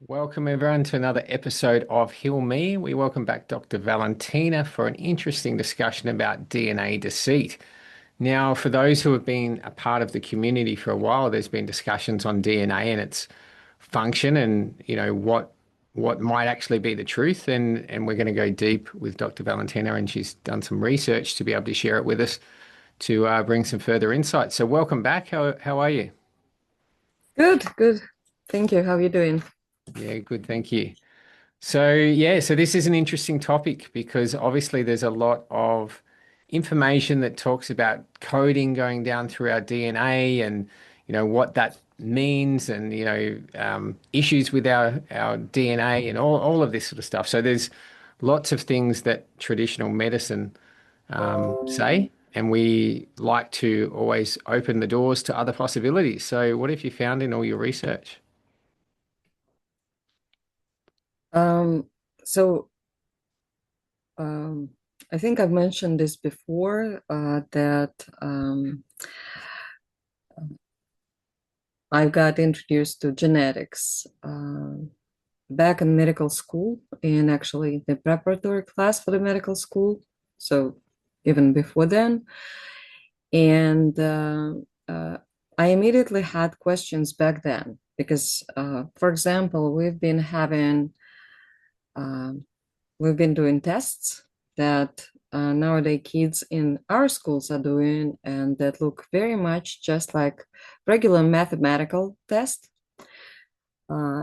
Welcome everyone to another episode of Heal Me. We welcome back Dr. Valentina for an interesting discussion about DNA deceit. Now, for those who have been a part of the community for a while, there's been discussions on DNA and its function and what might actually be the truth. And we're going to go deep with Dr. Valentina, and she's done some research to be able to share it with us to bring some further insight. So welcome back. How are you? Good, good. Thank you. How are you doing? Yeah, good. Thank you. So this is an interesting topic because obviously there's a lot of information that talks about coding going down through our DNA and what that means and issues with our DNA and all of this sort of stuff. So there's lots of things that traditional medicine say, and we like to always open the doors to other possibilities. So what have you found in all your research? Um, so um, I think I've mentioned this before that I got introduced to genetics back in medical school, and actually the preparatory class for the medical school. So even before then, and I immediately had questions back then because, for example, um, we've been doing tests that nowadays kids in our schools are doing, and that look very much just like regular mathematical test.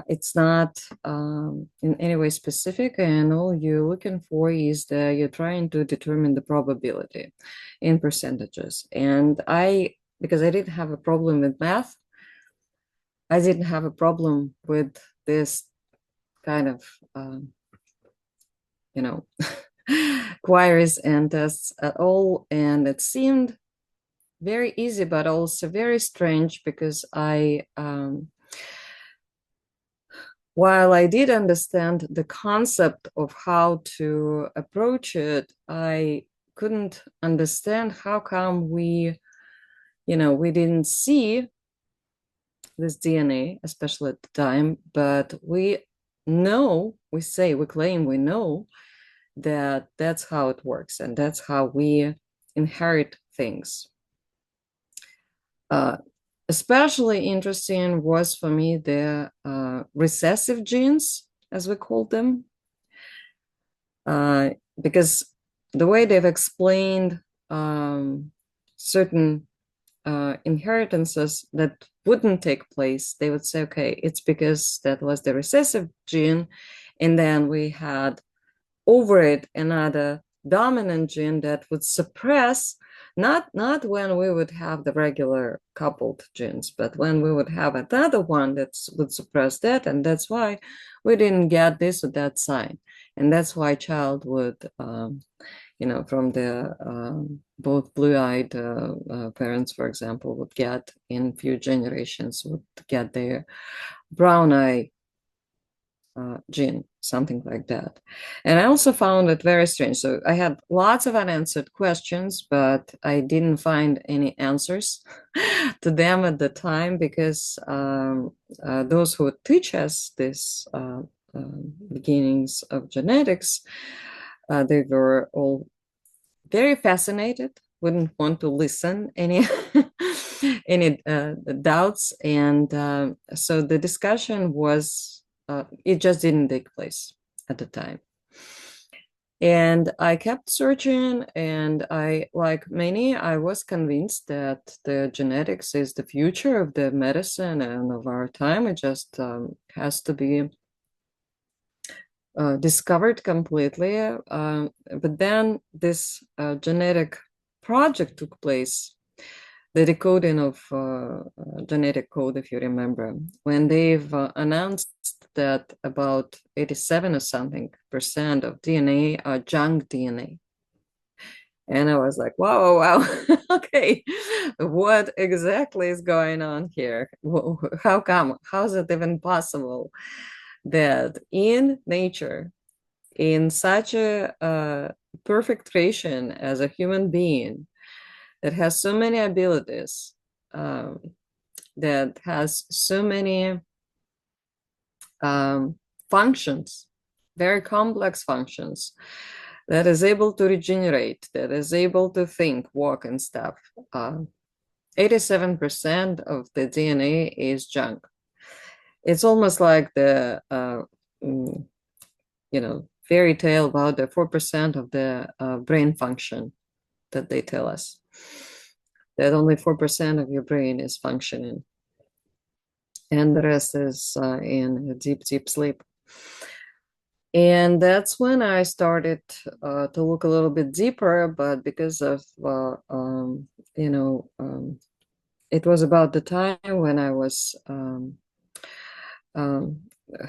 It's not in any way specific, and all you're looking for is that you're trying to determine the probability in percentages. And because I didn't have a problem with math, I didn't have a problem with this kind of, you know, queries and tests at all. And it seemed very easy, but also very strange because while I did understand the concept of how to approach it, I couldn't understand how come we didn't see this DNA, especially at the time, but we claim we know that that's how it works and that's how we inherit things. Uh, Especially interesting was for me the recessive genes, as we call them, because the way they've explained certain inheritances that wouldn't take place, they would say, okay, it's because that was the recessive gene, and then we had over it another dominant gene that would suppress, not when we would have the regular coupled genes, but when we would have another one that would suppress that, and that's why we didn't get this or that sign, and that's why child would from the both blue-eyed parents, for example, would get in few generations would get their brown eye gene, something like that. And I also found it very strange. So I had lots of unanswered questions, but I didn't find any answers to them at the time because those who would teach us this beginnings of genetics, they were all very fascinated, wouldn't want to listen any any doubts, and so the discussion was it just didn't take place at the time. And I kept searching, and like many, I was convinced that the genetics is the future of the medicine and of our time. It just has to be discovered completely. But then this genetic project took place, the decoding of genetic code, if you remember, when they've announced that about 87 or something percent of DNA are junk DNA. And I was like, wow, wow, okay, what exactly is going on here? How come? How is it even possible that in nature, in such a perfect creation as a human being that has so many abilities, that has so many functions, very complex functions, that is able to regenerate, that is able to think, walk, and stuff. 87% of the DNA is junk. It's almost like the fairy tale about the 4% of the brain function that they tell us, that only 4% of your brain is functioning, and the rest is in a deep, deep sleep. And that's when I started to look a little bit deeper, but because of, it was about the time when I was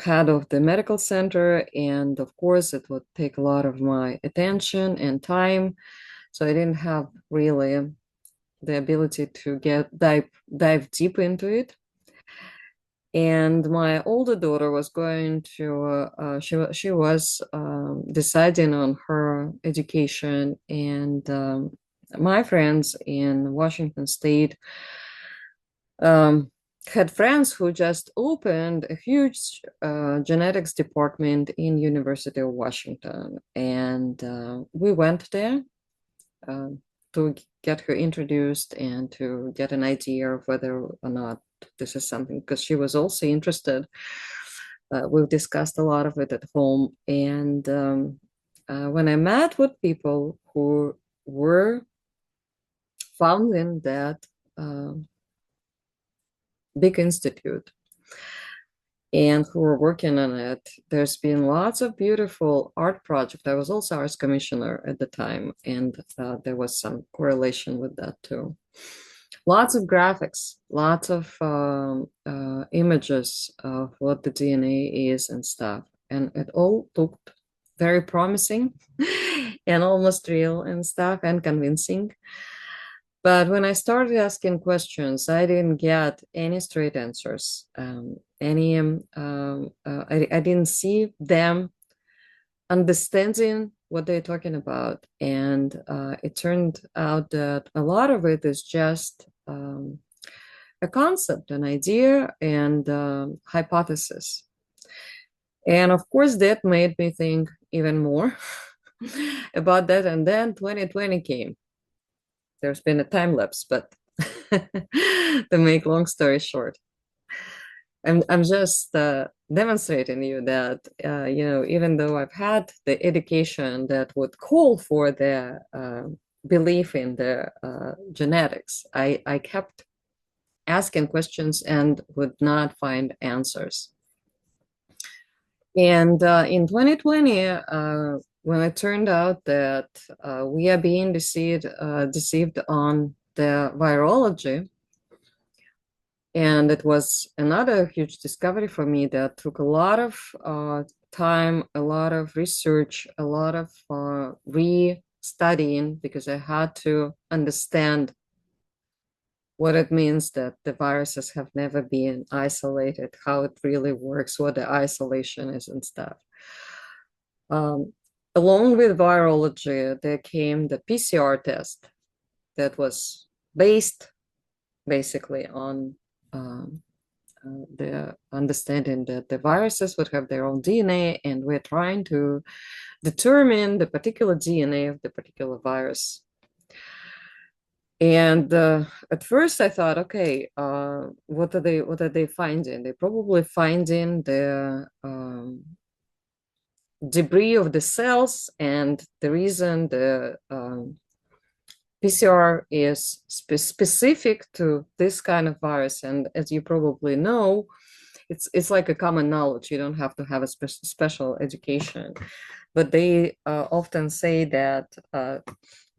head of the medical center, and of course it would take a lot of my attention and time, so I didn't have really the ability to dive deep into it. And my older daughter was going to she was deciding on her education, and my friends in Washington State had friends who just opened a huge genetics department in University of Washington, and we went there to get her introduced and to get an idea of whether or not this is something, because she was also interested. We've discussed a lot of it at home, and when I met with people who were founding that big institute and who were working on it, there's been lots of beautiful art projects. I was also arts commissioner at the time, and there was some correlation with that too. Lots of graphics, lots of images of what the DNA is and stuff, and it all looked very promising and almost real and stuff, and convincing. But when I started asking questions, I didn't get any straight answers. I didn't see them understanding what they're talking about. And it turned out that a lot of it is just a concept, an idea, and hypothesis. And of course, that made me think even more about that. And then 2020 came. There's been a time lapse, but to make long story short, I'm just demonstrating you that even though I've had the education that would call for the belief in the genetics, I kept asking questions and would not find answers. And in 2020, when it turned out that we are being deceived on the virology, and it was another huge discovery for me that took a lot of time, a lot of research, a lot of re-studying, because I had to understand what it means that the viruses have never been isolated, how it really works, what the isolation is and stuff. Along with virology, there came the PCR test that was based basically on the understanding that the viruses would have their own DNA, and we're trying to determine the particular DNA of the particular virus. And at first I thought, okay, what are they finding? They're probably finding the debris of the cells, and the reason the PCR is specific to this kind of virus, and as you probably know, it's like a common knowledge. You don't have to have a special education, but they often say that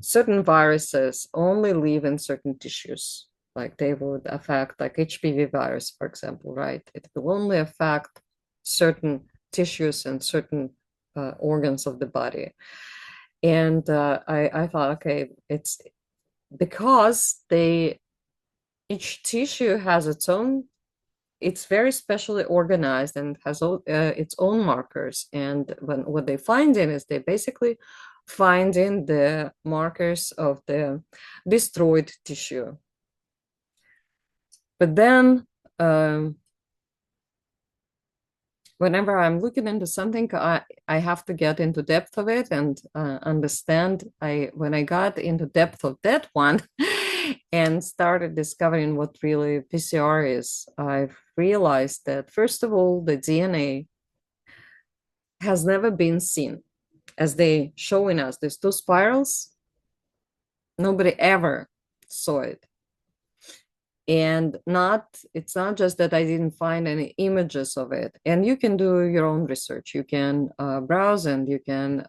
certain viruses only live in certain tissues, like they would affect, like HPV virus, for example, right? It will only affect certain tissues and certain organs of the body. And I thought, okay, it's because each tissue has its own, it's very specially organized and has its own markers. And what they find in is they basically finding the markers of the destroyed tissue. But then whenever I'm looking into something, I have to get into depth of it and understand. When I got into depth of that one and started discovering what really PCR is, I've realized that, first of all, the DNA has never been seen. As they showing us these two spirals, nobody ever saw it. And it's not just that I didn't find any images of it. And you can do your own research. You can browse and you can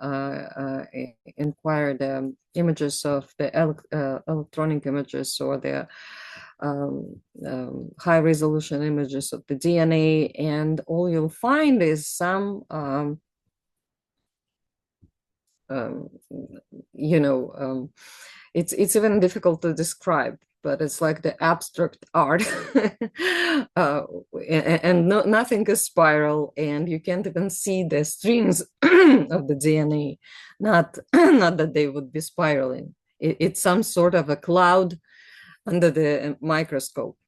inquire the images of the electronic images or the high resolution images of the DNA. And all you'll find is some it's even difficult to describe, but it's like the abstract art. And nothing is spiral, and you can't even see the strings of the DNA. Not that they would be spiraling. It's some sort of a cloud under the microscope.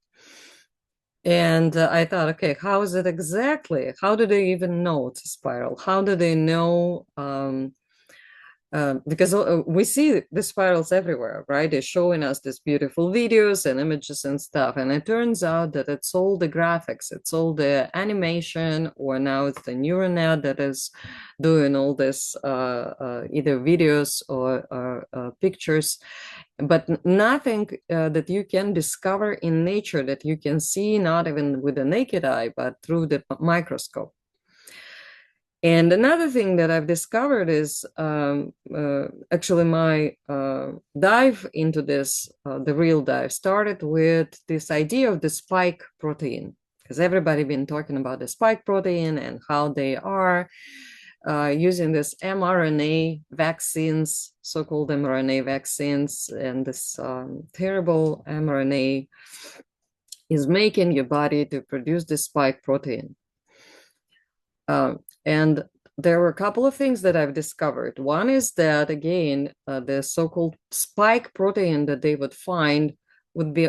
And I thought, okay, how is it exactly? How do they even know it's a spiral? How do they know? Because we see the spirals everywhere, right? They're showing us these beautiful videos and images and stuff. And it turns out that it's all the graphics, it's all the animation, or now it's the neural net that is doing all this, either videos or pictures, but nothing that you can discover in nature that you can see, not even with the naked eye, but through the microscope. And another thing that I've discovered is actually my dive into this, the real dive, started with this idea of the spike protein, because everybody been talking about the spike protein and how they are using this mRNA vaccines, so-called mRNA vaccines, and this terrible mRNA is making your body to produce the spike protein. And there were a couple of things that I've discovered. One is that, again, the so-called spike protein that they would find would be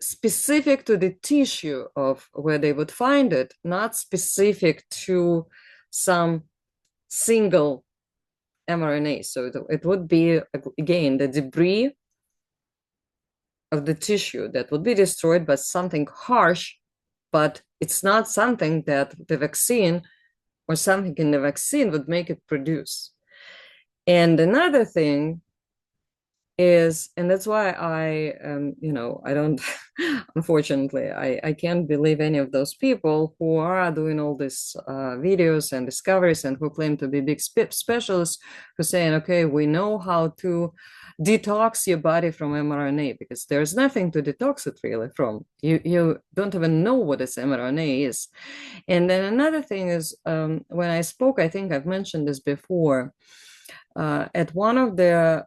specific to the tissue of where they would find it, not specific to some single mRNA. So it would be, again, the debris of the tissue that would be destroyed by something harsh, but it's not something that the vaccine or something in the vaccine would make it produce. And another thing is, and that's why I don't, unfortunately, I can't believe any of those people who are doing all these videos and discoveries and who claim to be big specialists, who saying, okay, we know how to detox your body from mRNA, because there's nothing to detox it really from. You don't even know what this mRNA is. And then another thing is, when I spoke, I think I've mentioned this before, at one of the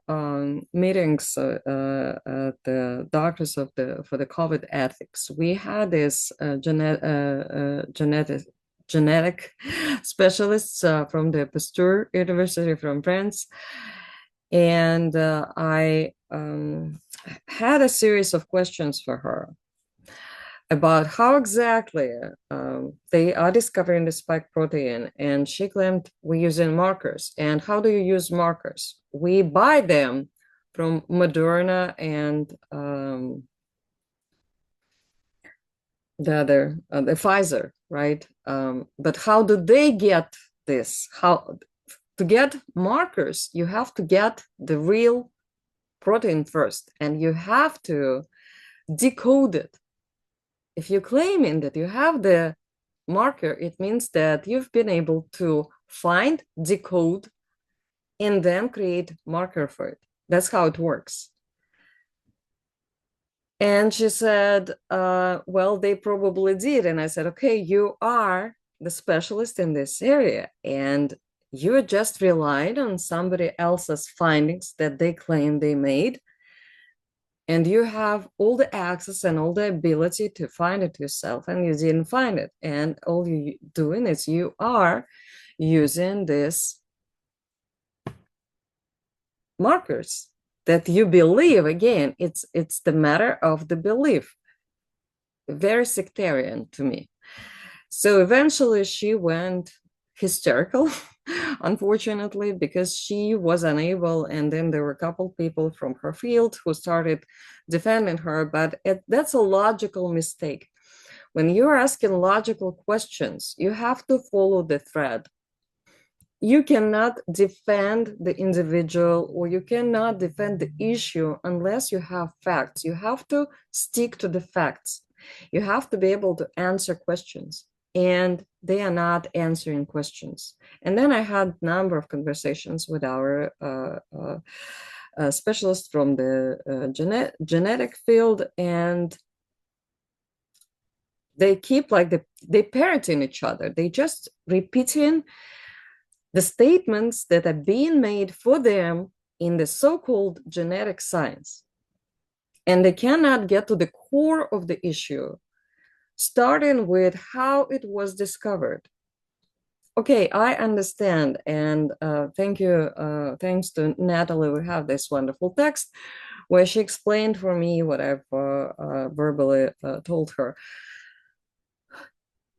meetings, the doctors for the COVID ethics, we had this genetic specialists from the Pasteur University from France. And I had a series of questions for her about how exactly they are discovering the spike protein. And she claimed we're using markers. And how do you use markers? We buy them from Moderna and the Pfizer, right? But how do they get this? How to get markers? You have to get the real protein first, and you have to decode it. If you're claiming that you have the marker, it means that you've been able to find, decode, and then create marker for it. That's how it works. And she said, well, they probably did. And I said, okay, you are the specialist in this area, and you're just relying on somebody else's findings that they claim they made. And you have all the access and all the ability to find it yourself, and you didn't find it. And all you're doing is you are using these markers that you believe. Again, it's the matter of the belief. Very sectarian to me. So eventually she went hysterical, unfortunately, because she was unable. And then there were a couple people from her field who started defending her. But that's a logical mistake. When you're asking logical questions, you have to follow the thread. You cannot defend the individual, or you cannot defend the issue unless you have facts. You have to stick to the facts. You have to be able to answer questions, and they are not answering questions. And then I had a number of conversations with our specialists from the genetic field, and they keep like they parroting each other. They just repeating the statements that are being made for them in the so-called genetic science. And they cannot get to the core of the issue, starting with how it was discovered. Okay, I understand. And thank you. Thanks to Natalie, we have this wonderful text where she explained for me what I've verbally told her.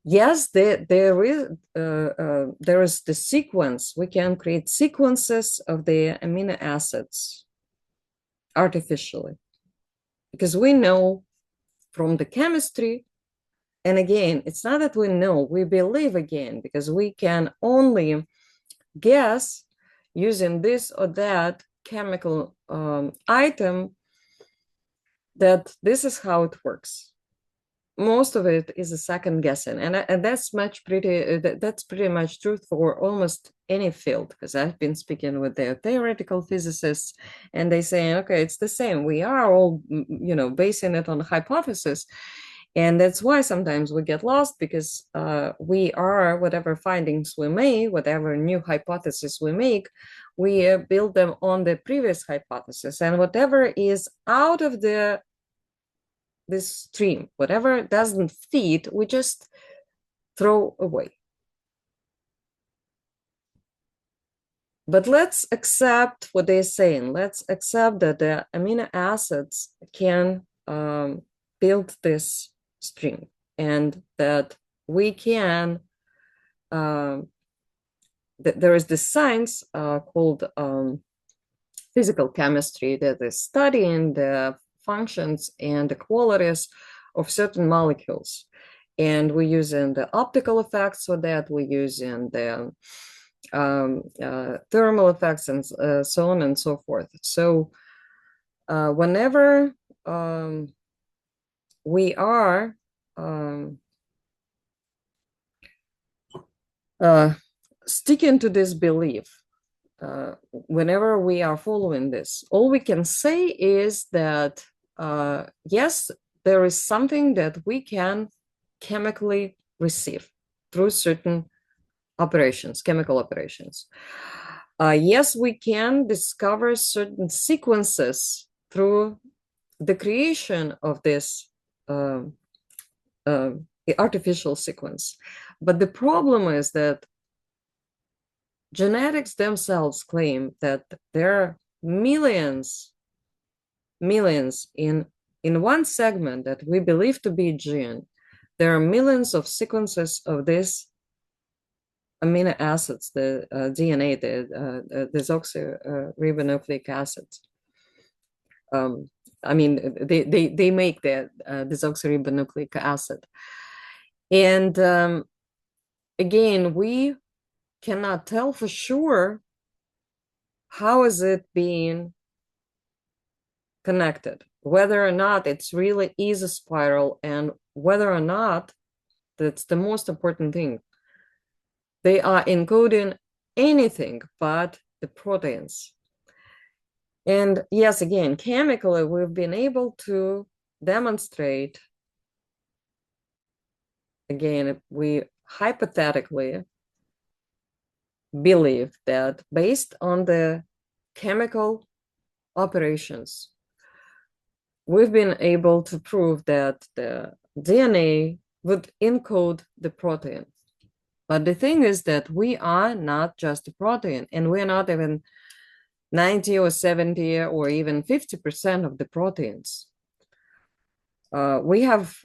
Yes, there is the sequence. We can create sequences of the amino acids artificially, because we know from the chemistry, and again, it's not that we know, we believe again, because we can only guess using this or that chemical item that this is how it works. Most of it is a second guessing, and that's pretty much true for almost any field, because I've been speaking with their theoretical physicists, and they say, okay, it's the same. We are all, basing it on hypothesis, and that's why sometimes we get lost, because we are, whatever findings we make, whatever new hypothesis we make, we build them on the previous hypothesis, and whatever is out of this stream, whatever doesn't fit, we just throw away. But let's accept what they're saying. Let's accept that the amino acids can build this stream, and that we can, there is this science called physical chemistry that is studying the functions and the qualities of certain molecules. And we're using the optical effects for that. We're using the thermal effects and so on and so forth. So whenever we are sticking to this belief, whenever we are following this, all we can say is that yes, there is something that we can chemically receive through certain operations, chemical operations. Yes, we can discover certain sequences through the creation of this artificial sequence. But the problem is that genetics themselves claim that there are millions in one segment that we believe to be a gene. There are millions of sequences of this amino acids, the DNA, the desoxyribonucleic acids. I mean, they make the desoxyribonucleic acid. And again, we cannot tell for sure how is it being connected, whether or not it's really is a spiral, and whether or not, that's the most important thing, they are encoding anything but the proteins. And yes, again, chemically, we've been able to demonstrate, again, we hypothetically believe that based on the chemical operations, we've been able to prove that the DNA would encode the protein. But the thing is that we are not just a protein, and we're not even 90 or 70 or even 50% of the proteins. We have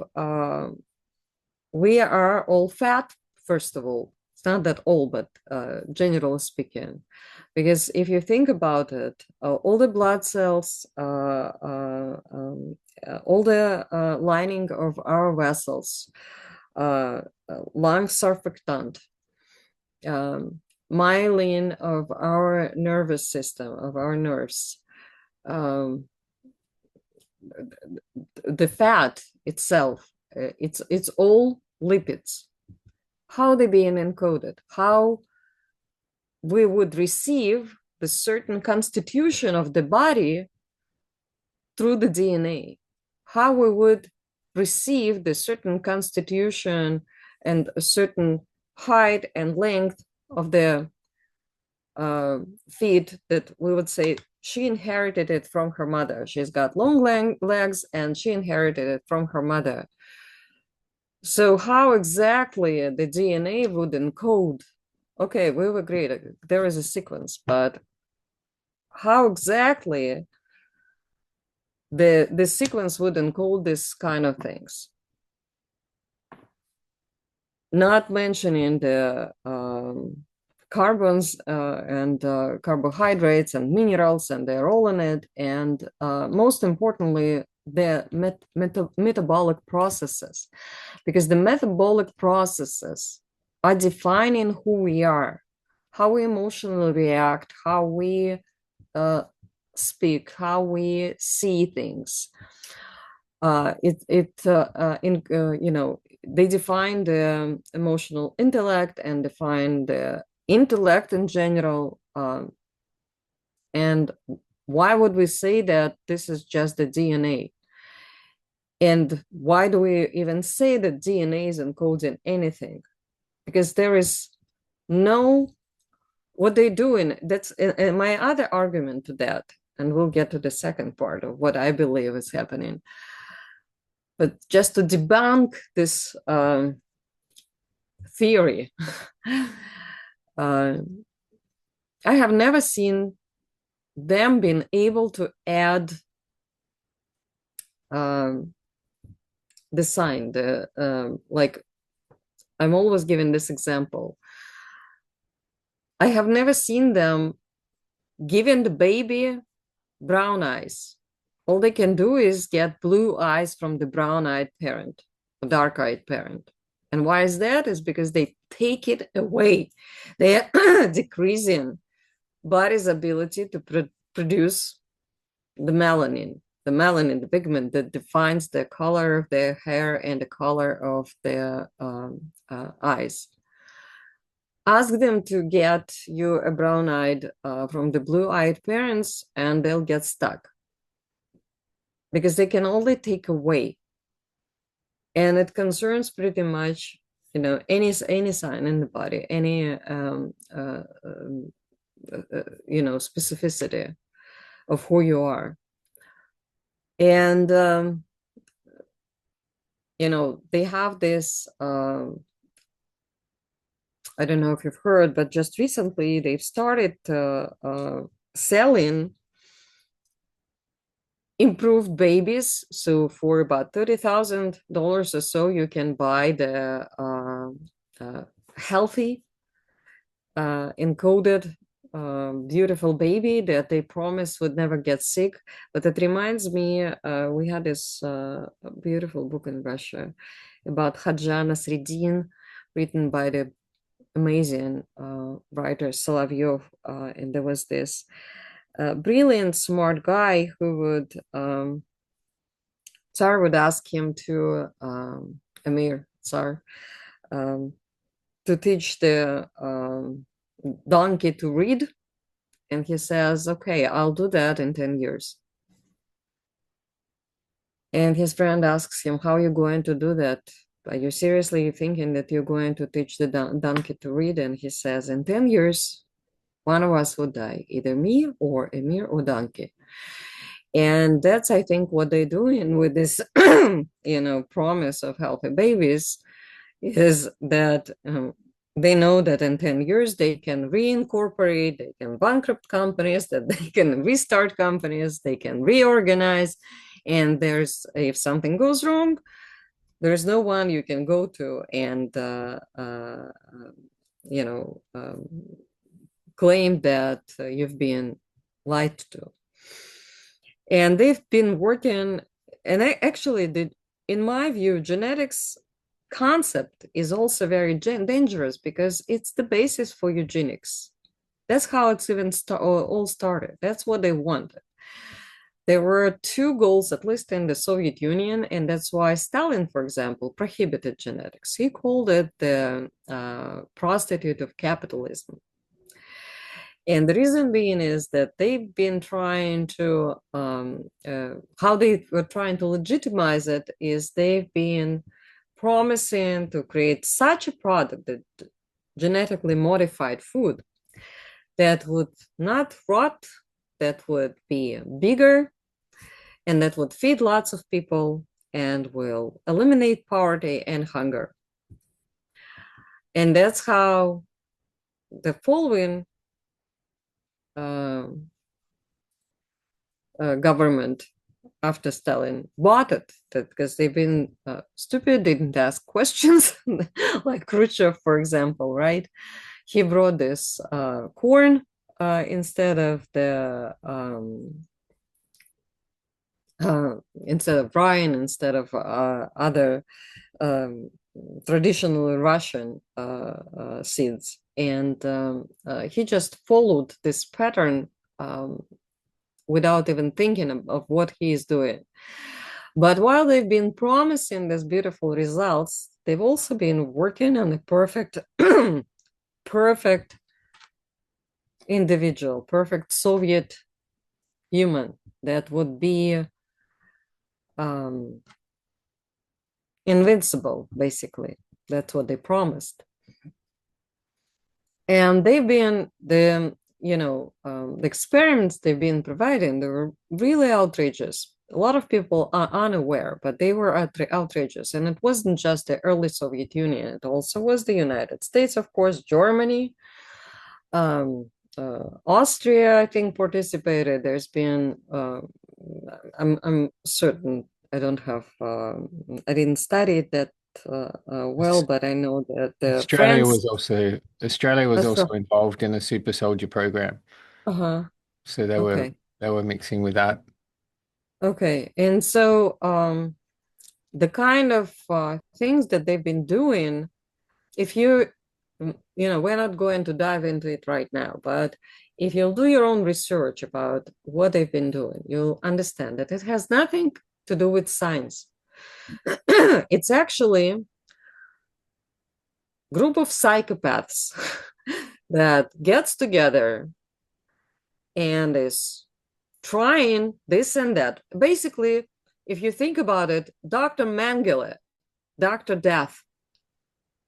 we are all fat, first of all. It's not that all, but generally speaking. Because if you think about it, all the blood cells, all the lining of our vessels, lung surfactant, myelin of our nervous system, of our nerves, the fat itself, it's all lipids. How they being encoded? How we would receive the certain constitution of the body through the DNA? How we would receive the certain constitution and a certain height and length of the feet that we would say she inherited it from her mother. She's got long legs and she inherited it from her mother. So how exactly the DNA would encode? Okay, we've agreed there is a sequence, but how exactly the sequence would encode this kind of things? Not mentioning the carbons and carbohydrates and minerals, and they're all in it. And most importantly, the metabolic processes, because the metabolic processes are defining who we are, how we emotionally react, how we speak, how we see things. They define the emotional intellect and define the intellect in general. And why would we say that this is just the DNA? And why do we even say that DNA is encoding anything? Because there is no, what they do in, that's my other argument to that. And we'll get to the second part of what I believe is happening. But just to debunk this theory, I have never seen them being able to add the sign, like I'm always giving this example. I have never seen them giving the baby brown eyes. All they can do is get blue eyes from the brown-eyed parent, dark-eyed parent. And why is that? Is because they take it away. They are decreasing body's ability to produce the melanin, the pigment that defines the color of their hair and the color of their eyes. Ask them to get you a brown-eyed from the blue-eyed parents, and they'll get stuck because they can only take away. And it concerns pretty much, any sign in the body, any, specificity of who you are. And, they have this, I don't know if you've heard, but just recently they've started selling improved babies. So for about $30,000 or so, you can buy the healthy, encoded, beautiful baby that they promised would never get sick. But it reminds me, we had this beautiful book in Russia about Hadja Nasreddin, written by the amazing writer Solovyov, and there was this brilliant, smart guy who would, Tsar would ask him to, Emir Tsar, to teach the donkey to read. And he says, okay, I'll do that in 10 years. And his friend asks him, how are you going to do that? Are you seriously thinking that you're going to teach the donkey to read? And he says, in 10 years, one of us would die, either me or Emir or donkey. And that's, I think, what they're doing with this, promise of healthy babies, is that they know that in 10 years, they can reincorporate, they can bankrupt companies, that they can restart companies, they can reorganize. And if something goes wrong, There is no one you can go to and claim that you've been lied to. And they've been working, and in my view, genetics concept is also very dangerous because it's the basis for eugenics. That's how it's even all started. That's what they wanted. There were two goals, at least in the Soviet Union, and that's why Stalin, for example, prohibited genetics. He called it the prostitute of capitalism. And the reason being is that they've been trying to, how they were trying to legitimize it is they've been promising to create such a product, that genetically modified food, that would not rot, that would be bigger, and that would feed lots of people and will eliminate poverty and hunger. And that's how the following government after Stalin bought it, because they've been stupid, didn't ask questions, like Khrushchev, for example, right? He brought this corn instead of the instead of rye, instead of other traditional Russian seeds, and he just followed this pattern without even thinking of what he is doing. But while they've been promising these beautiful results, they've also been working on a perfect perfect individual, perfect Soviet human that would be invincible, basically. That's what they promised. And they've been, the experiments they've been providing, they were really outrageous. A lot of people are unaware, but they were outrageous. And it wasn't just the early Soviet Union, it also was the United States, of course, Germany, Austria, I think, participated. There's been, I'm certain, I don't have, I didn't study it that well, but I know that Australia France, was also involved in the super soldier program. So okay. they were mixing with that. Okay, and so the kind of things that they've been doing, if you we're not going to dive into it right now, but if you'll do your own research about what they've been doing, you'll understand that it has nothing to do with science. It's actually a group of psychopaths that gets together and is trying this and that. Basically, if you think about it, Dr. Mengele, Dr. Death,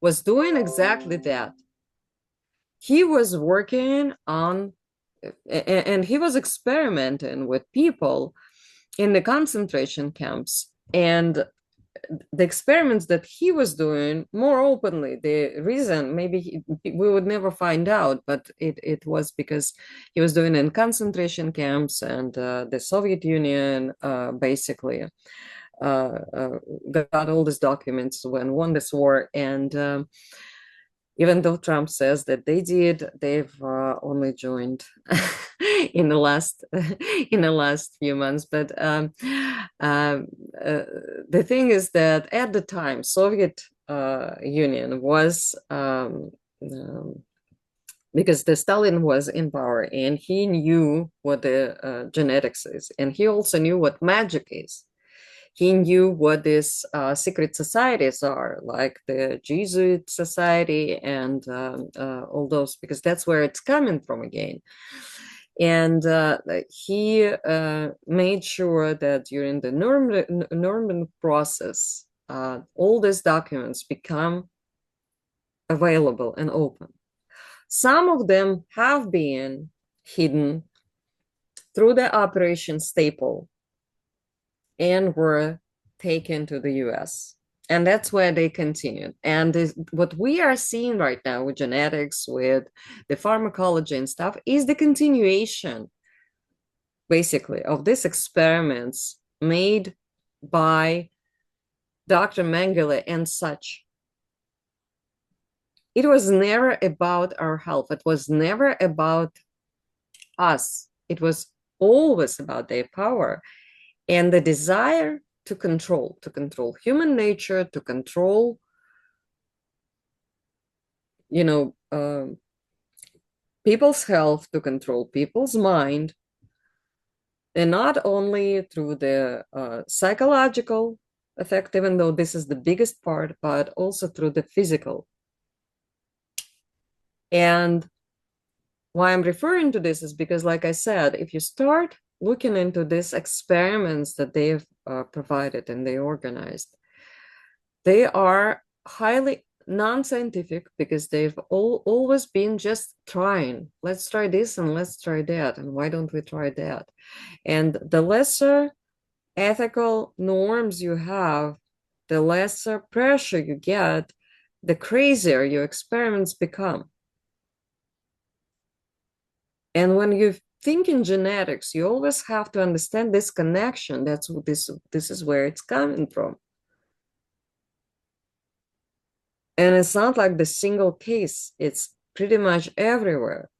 was doing exactly that. He was working on, and he was experimenting with people in the concentration camps. And the experiments that he was doing more openly, the reason, maybe we would never find out, but it was because he was doing in concentration camps, and the Soviet Union basically got all these documents when won this war. And even though Trump says that they did, they've only joined in the last few months. But the thing is that at the time, Soviet Union was because the Stalin was in power, and he knew what the genetics is, and he also knew what magic is. He knew what these secret societies are, like the Jesuit Society and all those, because that's where it's coming from again. And he made sure that during the Nuremberg process, all these documents become available and open. Some of them have been hidden through the Operation Staple and were taken to the US. And that's where they continued. And what we are seeing right now with genetics, with the pharmacology and stuff, is the continuation, basically, of these experiments made by Dr. Mengele and such. It was never about our health. It was never about us. It was always about their power and the desire to control human nature, to control, people's health, to control people's mind, and not only through the psychological effect, even though this is the biggest part, but also through the physical. And why I'm referring to this is because, like I said, if you start looking into these experiments that they've provided and they organized, they are highly non-scientific because they've always been just trying. Let's try this and let's try that. And why don't we try that? And the lesser ethical norms you have, the lesser pressure you get, the crazier your experiments become. And when you think in genetics, you always have to understand this connection. That's what this is where it's coming from. And it's not like the single case, it's pretty much everywhere.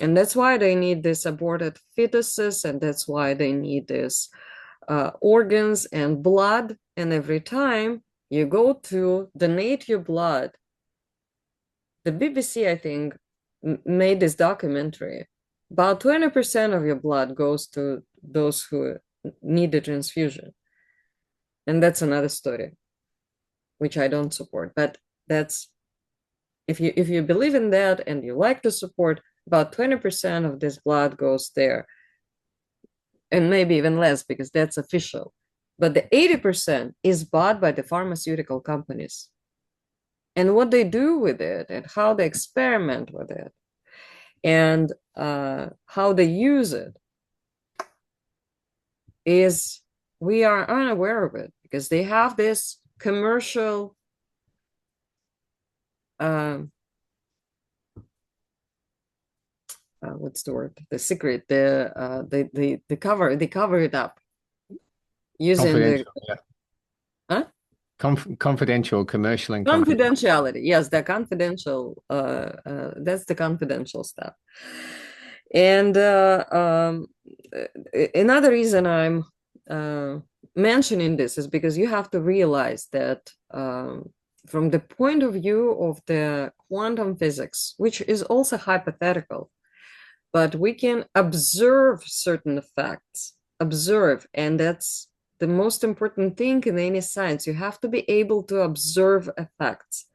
And that's why they need this aborted fetuses, and that's why they need this organs and blood. And every time you go to donate your blood, the BBC, I think, made this documentary. About 20% of your blood goes to those who need the transfusion. And that's another story, which I don't support. But that's, if you believe in that and you like to support, about 20% of this blood goes there. And maybe even less, because that's official. But the 80% is bought by the pharmaceutical companies. And what they do with it and how they experiment with it and how they use it is, we are unaware of it, because they have this commercial what's the word? The secret. They cover it up using the huh? Confidential, commercial, and confidentiality. Yes, the confidential. That's the confidential stuff. And another reason I'm mentioning this is because you have to realize that from the point of view of the quantum physics, which is also hypothetical, but we can observe certain effects, and that's the most important thing in any science. You have to be able to observe effects.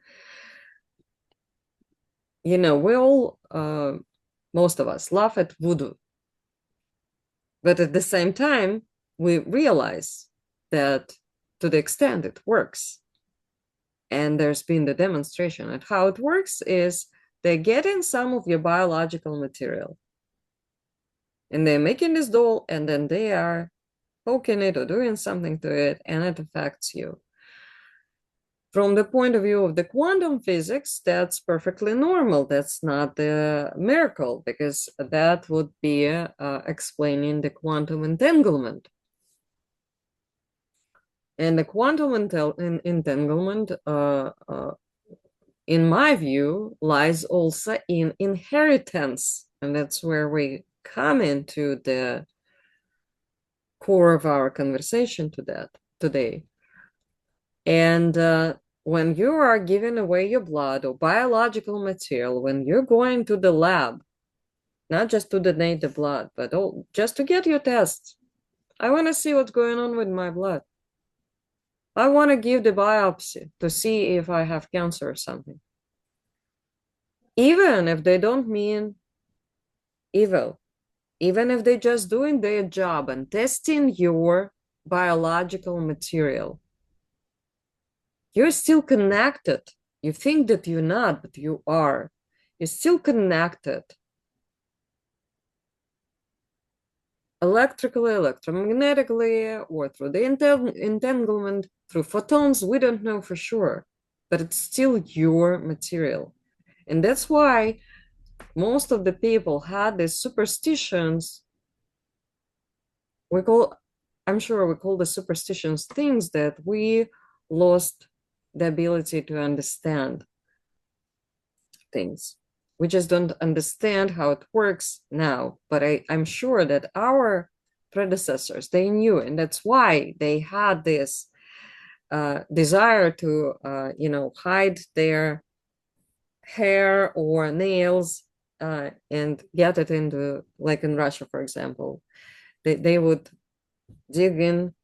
We all, most of us, laugh at voodoo. But at the same time, we realize that to the extent it works, and there's been the demonstration, and how it works is they get in some of your biological material, and they're making this doll, and then they are poking it or doing something to it, and it affects you. From the point of view of the quantum physics, that's perfectly normal. That's not the miracle, because that would be explaining the quantum entanglement. And the quantum entanglement, in my view, lies also in inheritance. And that's where we come into the core of our conversation today. And when you are giving away your blood or biological material, when you're going to the lab, not just to donate the blood, but just to get your tests, I want to see what's going on with my blood. I want to give the biopsy to see if I have cancer or something. Even if they don't mean evil, even if they're just doing their job and testing your biological material, you're still connected. You think that you're not, but you are. You're still connected. Electrically, electromagnetically, or through the entanglement, through photons, we don't know for sure, but it's still your material. And that's why most of the people had these superstitions. We call I'm sure we call the superstitions things that we lost the ability to understand things. We just don't understand how it works now. But I'm sure that our predecessors, they knew, and that's why they had this desire to, hide their hair or nails and get it into, like in Russia, for example, they would dig in,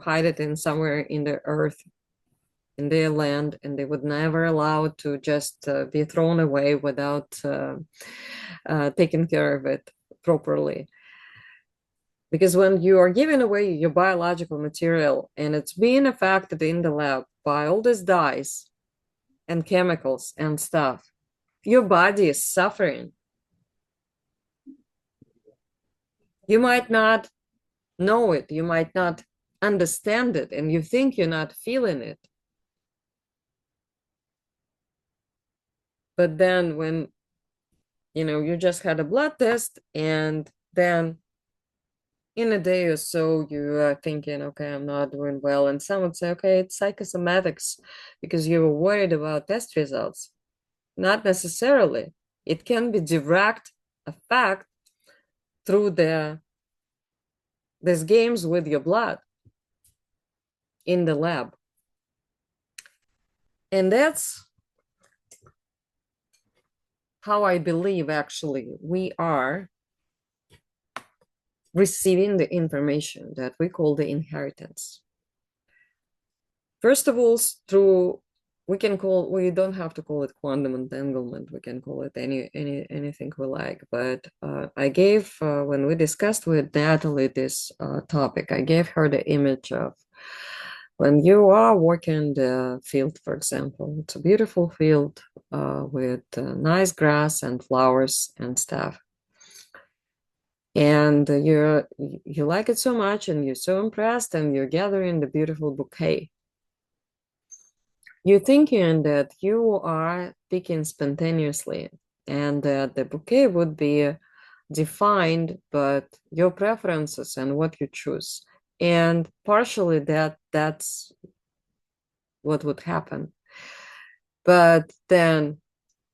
hide it in somewhere in the earth, in their land, and they would never allow it to just be thrown away without taking care of it properly. Because when you are giving away your biological material and it's being affected in the lab by all these dyes and chemicals and stuff, your body is suffering. You might not know it, you might not understand it, and you think you're not feeling it. But then when, you just had a blood test, and then in a day or so, you are thinking, okay, I'm not doing well. And some would say, okay, it's psychosomatics because you were worried about test results. Not necessarily. It can be direct effect through these games with your blood in the lab. And that's how I believe actually we are receiving the information that we call the inheritance. First of all, through, we don't have to call it quantum entanglement, we can call it anything we like, but I gave, when we discussed with Natalie this topic, I gave her the image of when you are working the field, for example. It's a beautiful field with nice grass and flowers and stuff. And you like it so much, and you're so impressed, and you're gathering the beautiful bouquet. You're thinking that you are picking spontaneously, and that the bouquet would be defined by your preferences and what you choose. And partially that's what would happen. But then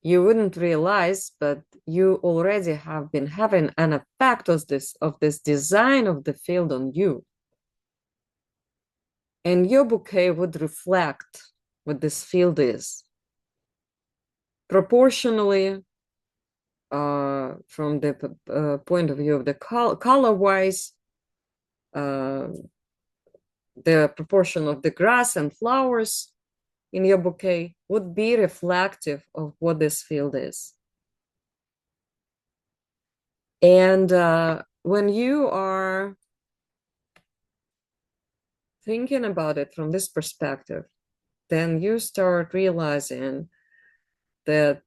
you wouldn't realize, but you already have been having an effect of this design of the field on you. And your bouquet would reflect what this field is. Proportionally, from the point of view of the color-wise, the proportion of the grass and flowers in your bouquet would be reflective of what this field is. And when you are thinking about it from this perspective, then you start realizing that,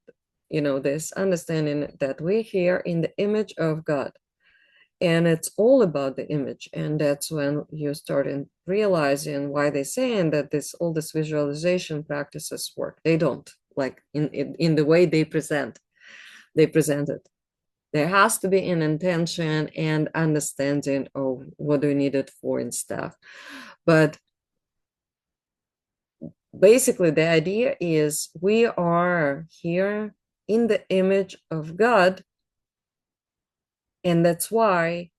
this understanding that we're here in the image of God. And it's all about the image. And that's when you start realizing why they're saying that all this visualization practices work. They don't, like in the way they present it. There has to be an intention and understanding of what we need it for and stuff. But basically, the idea is we are here in the image of God. And that's why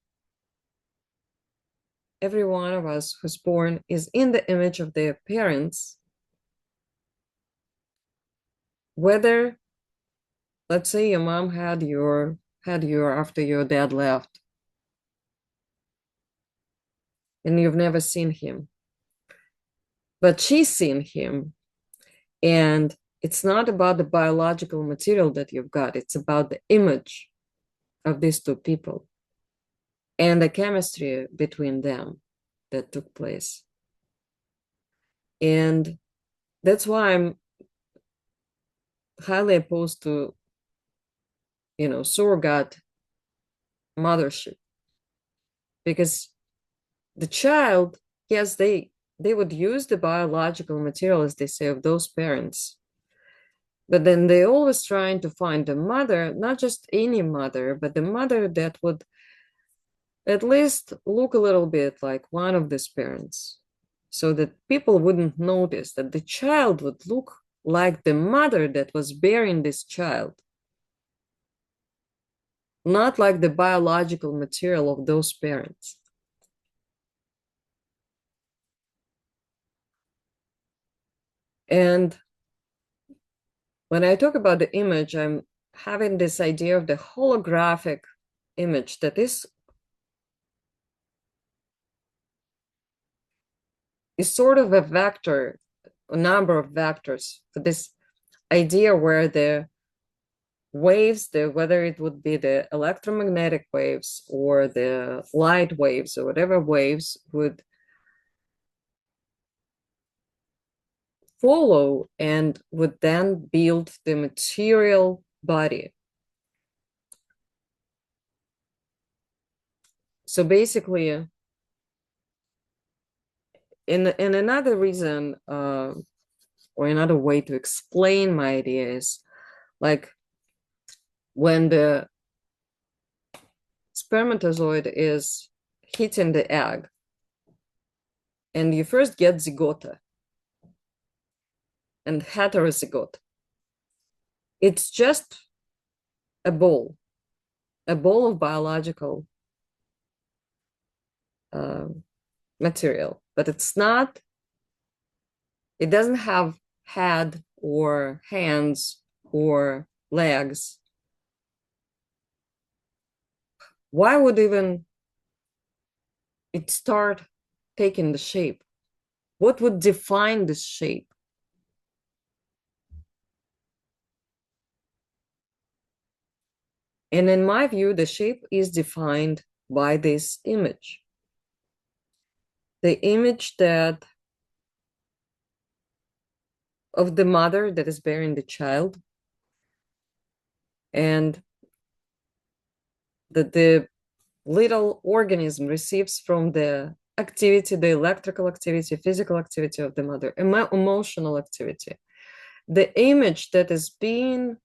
every one of us who's born is in the image of their parents. Whether, let's say your mom had you after your dad left, and you've never seen him, but she's seen him. And it's not about the biological material that you've got, it's about the image of these two people and the chemistry between them that took place. And that's why I'm highly opposed to, surrogate mothership, because the child, yes, they would use the biological material, as they say, of those parents, but then they always trying to find a mother, not just any mother, but the mother that would at least look a little bit like one of these parents, so that people wouldn't notice that the child would look like the mother that was bearing this child, not like the biological material of those parents. And when I talk about the image, I'm having this idea of the holographic image that is sort of a vector, a number of vectors for this idea where the waves, whether it would be the electromagnetic waves or the light waves or whatever waves, would follow and would then build the material body. So basically, in another reason, or another way to explain my idea is like when the spermatozoid is hitting the egg and you first get zygote and heterozygote. It's just a ball of biological material, but it's not, it doesn't have head or hands or legs. Why would even it start taking the shape? What would define this shape? And in my view, the shape is defined by this image. The image that of the mother that is bearing the child, and that the little organism receives from the activity, the electrical activity, physical activity of the mother, emotional activity. The image that is being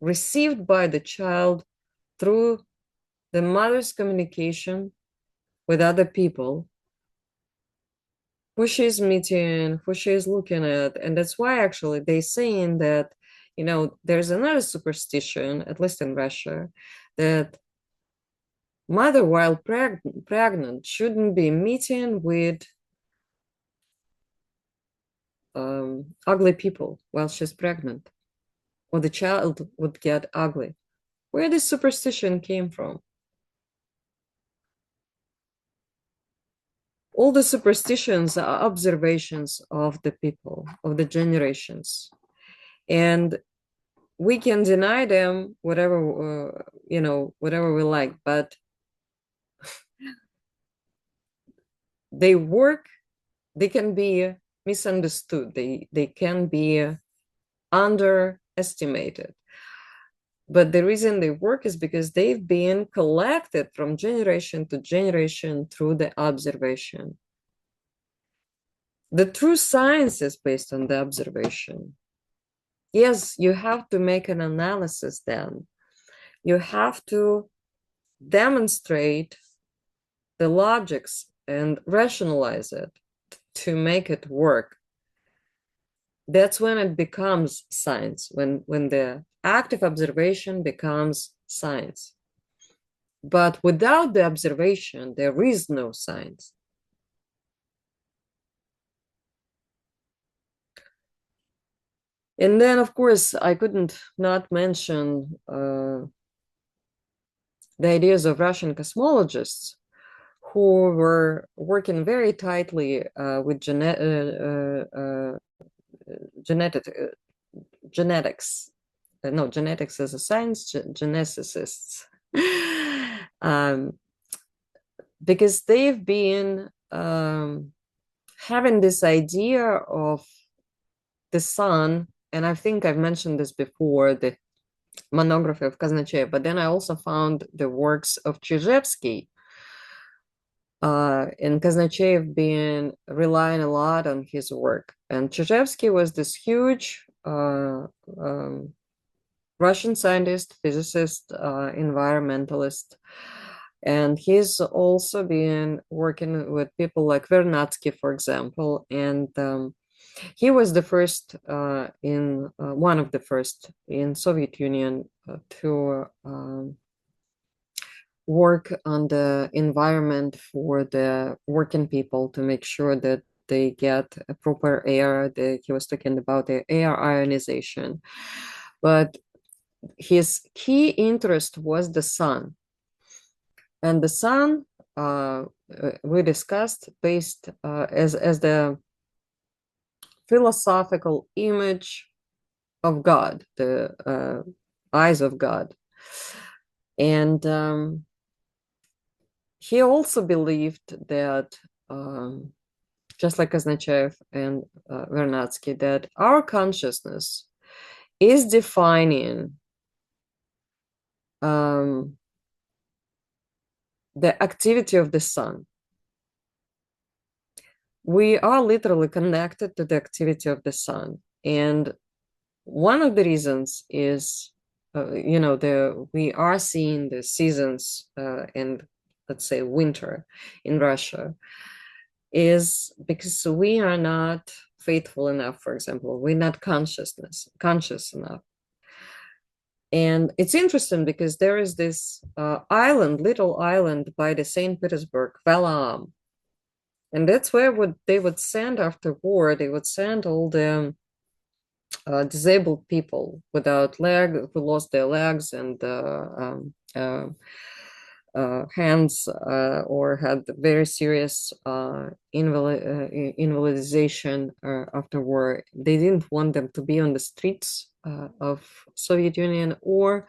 received by the child through the mother's communication with other people, who she's meeting, who she's looking at. And that's why actually they're saying that, you know, there's another superstition, at least in Russia, that mother while pregnant shouldn't be meeting with ugly people while she's pregnant, or the child would get ugly. Where this superstition came from? All the superstitions are observations of the people, of the generations, and we can deny them whatever, you know, whatever we like, but they work. They can be misunderstood. They can be underestimated. But the reason they work is because they've been collected from generation to generation through the observation. The true science is based on the observation. Yes, you have to make an analysis then. You have to demonstrate the logics and rationalize it to make it work. That's when it becomes science, when the active observation becomes science. But without the observation, there is no science. And then, of course, I couldn't not mention the ideas of Russian cosmologists who were working very tightly with genetics. No, genetics is a science, geneticists. Because they've been having this idea of the sun, and I think I've mentioned this before, the monography of Kazanachev, but then I also found the works of Chizhevsky, and Kazanachev being relying a lot on his work. And Chizhevsky was this huge Russian scientist, physicist, environmentalist, And he's also been working with people like Vernadsky, for example, and he was the first one of the first in Soviet Union to work on the environment for the working people to make sure that they get a proper air. He was talking about the air ionization, but his key interest was the sun. And the sun we discussed based as the philosophical image of God, the eyes of God. And he also believed that, just like Kaznechev and Vernadsky, that our consciousness is defining the activity of the sun. We are literally connected to the activity of the sun. And one of the reasons is, we are seeing the seasons in, let's say, winter in Russia, is because we are not faithful enough, for example. We're not conscious enough. And it's interesting because there is this little island by the St. Petersburg, Valam. And that's where they would send after war. They would send all the disabled people without who lost their legs and hands or had very serious invalidization after war. They didn't want them to be on the streets of Soviet Union, or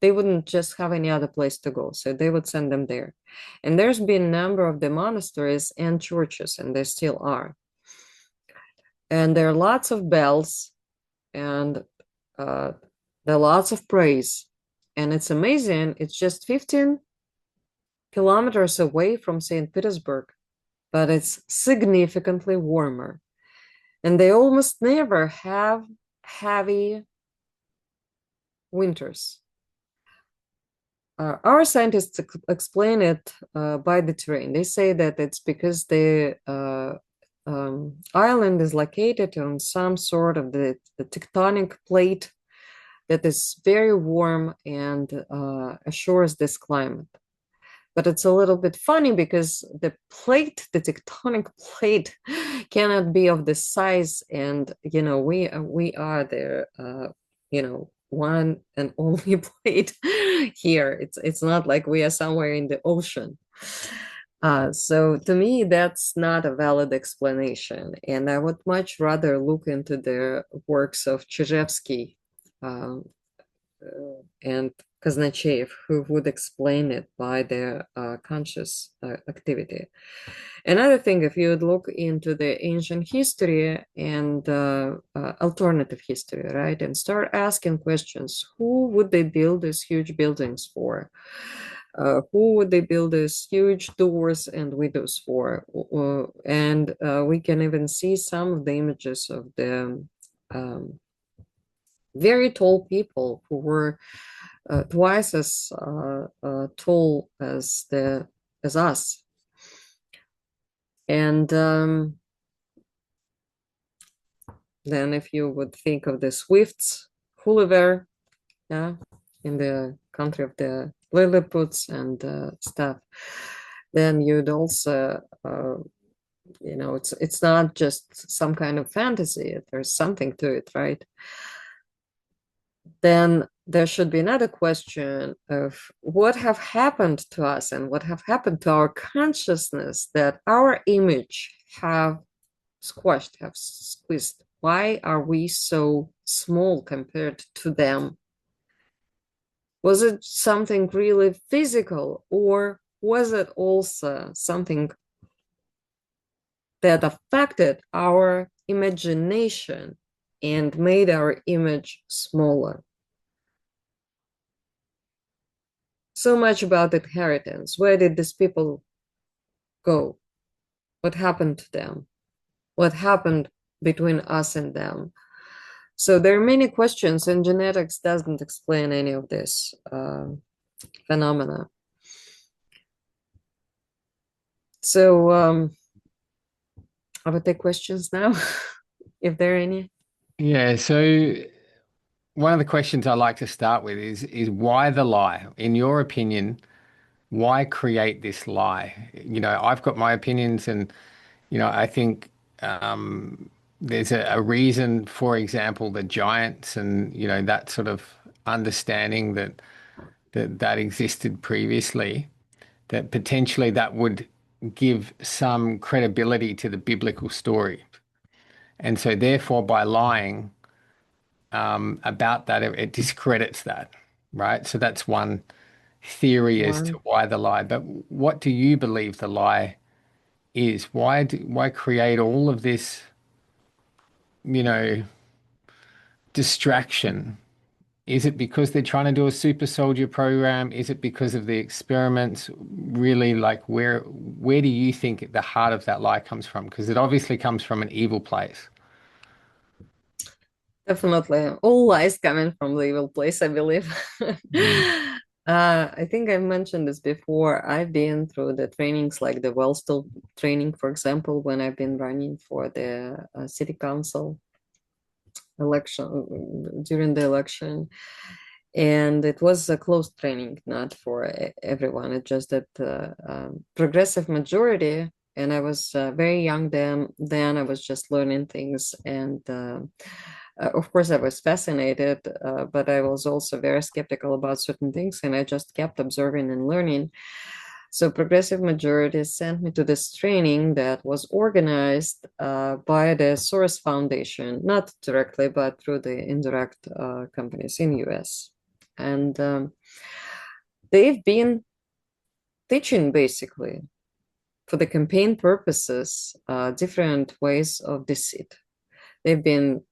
they wouldn't just have any other place to go. So they would send them there. And there's been a number of the monasteries and churches, and there still are. And there are lots of bells, and there are lots of praise. And it's amazing. It's just 15 kilometers away from St. Petersburg, but it's significantly warmer. And they almost never have heavy winters. Our scientists explain it by the terrain. They say that it's because the island is located on some sort of the tectonic plate that is very warm and assures this climate. But it's a little bit funny because the tectonic plate cannot be of this size. And, we are the, one and only plate here. It's not like we are somewhere in the ocean. So to me, that's not a valid explanation. And I would much rather look into the works of Chizhevsky and Kaznechev, who would explain it by their conscious activity. Another thing, if you would look into the ancient history and alternative history, right, and start asking questions, who would they build these huge buildings for? Who would they build these huge doors and windows for? And we can even see some of the images of the very tall people who were twice as tall as us. And then if you would think of the Swifts, Gulliver, yeah, in the country of the Lilliputians and stuff, then you'd also, it's not just some kind of fantasy. There's something to it, right? Then there should be another question of what have happened to us and what have happened to our consciousness that our image have squashed, have squeezed. Why are we so small compared to them? Was it something really physical, or was it also something that affected our imagination and made our image smaller? So much about inheritance. Where did these people go? What happened to them? What happened between us and them? So there are many questions, and genetics doesn't explain any of this phenomena. So I would take questions now, if there are any. Yeah, so one of the questions I like to start with is why the lie? In your opinion, why create this lie? I've got my opinions, and I think there's a reason, for example, the giants and that sort of understanding that existed previously, that potentially that would give some credibility to the biblical story. And so therefore by lying about that, it discredits that, right? So that's one theory as to One. why the lie. But what do you believe the lie is? Why create all of this, you know, distraction? Is it because they're trying to do a super soldier program? Is it because of the experiments? Really, like where do you think the heart of that lie comes from? Because it obviously comes from an evil place. Definitely. All lies coming from the evil place, I believe. Mm. I think I mentioned this before. I've been through the trainings like the Wellstone training, for example, when I've been running for the city council election, during the election. And it was a closed training, not for everyone. It's just that progressive majority, and I was very young then I was just learning things, and of course I was fascinated, but I was also very skeptical about certain things, and I just kept observing and learning. So progressive majority sent me to this training that was organized by the Soros Foundation, not directly, but through the indirect companies in US. And they've been teaching basically for the campaign purposes different ways of deceit. They've been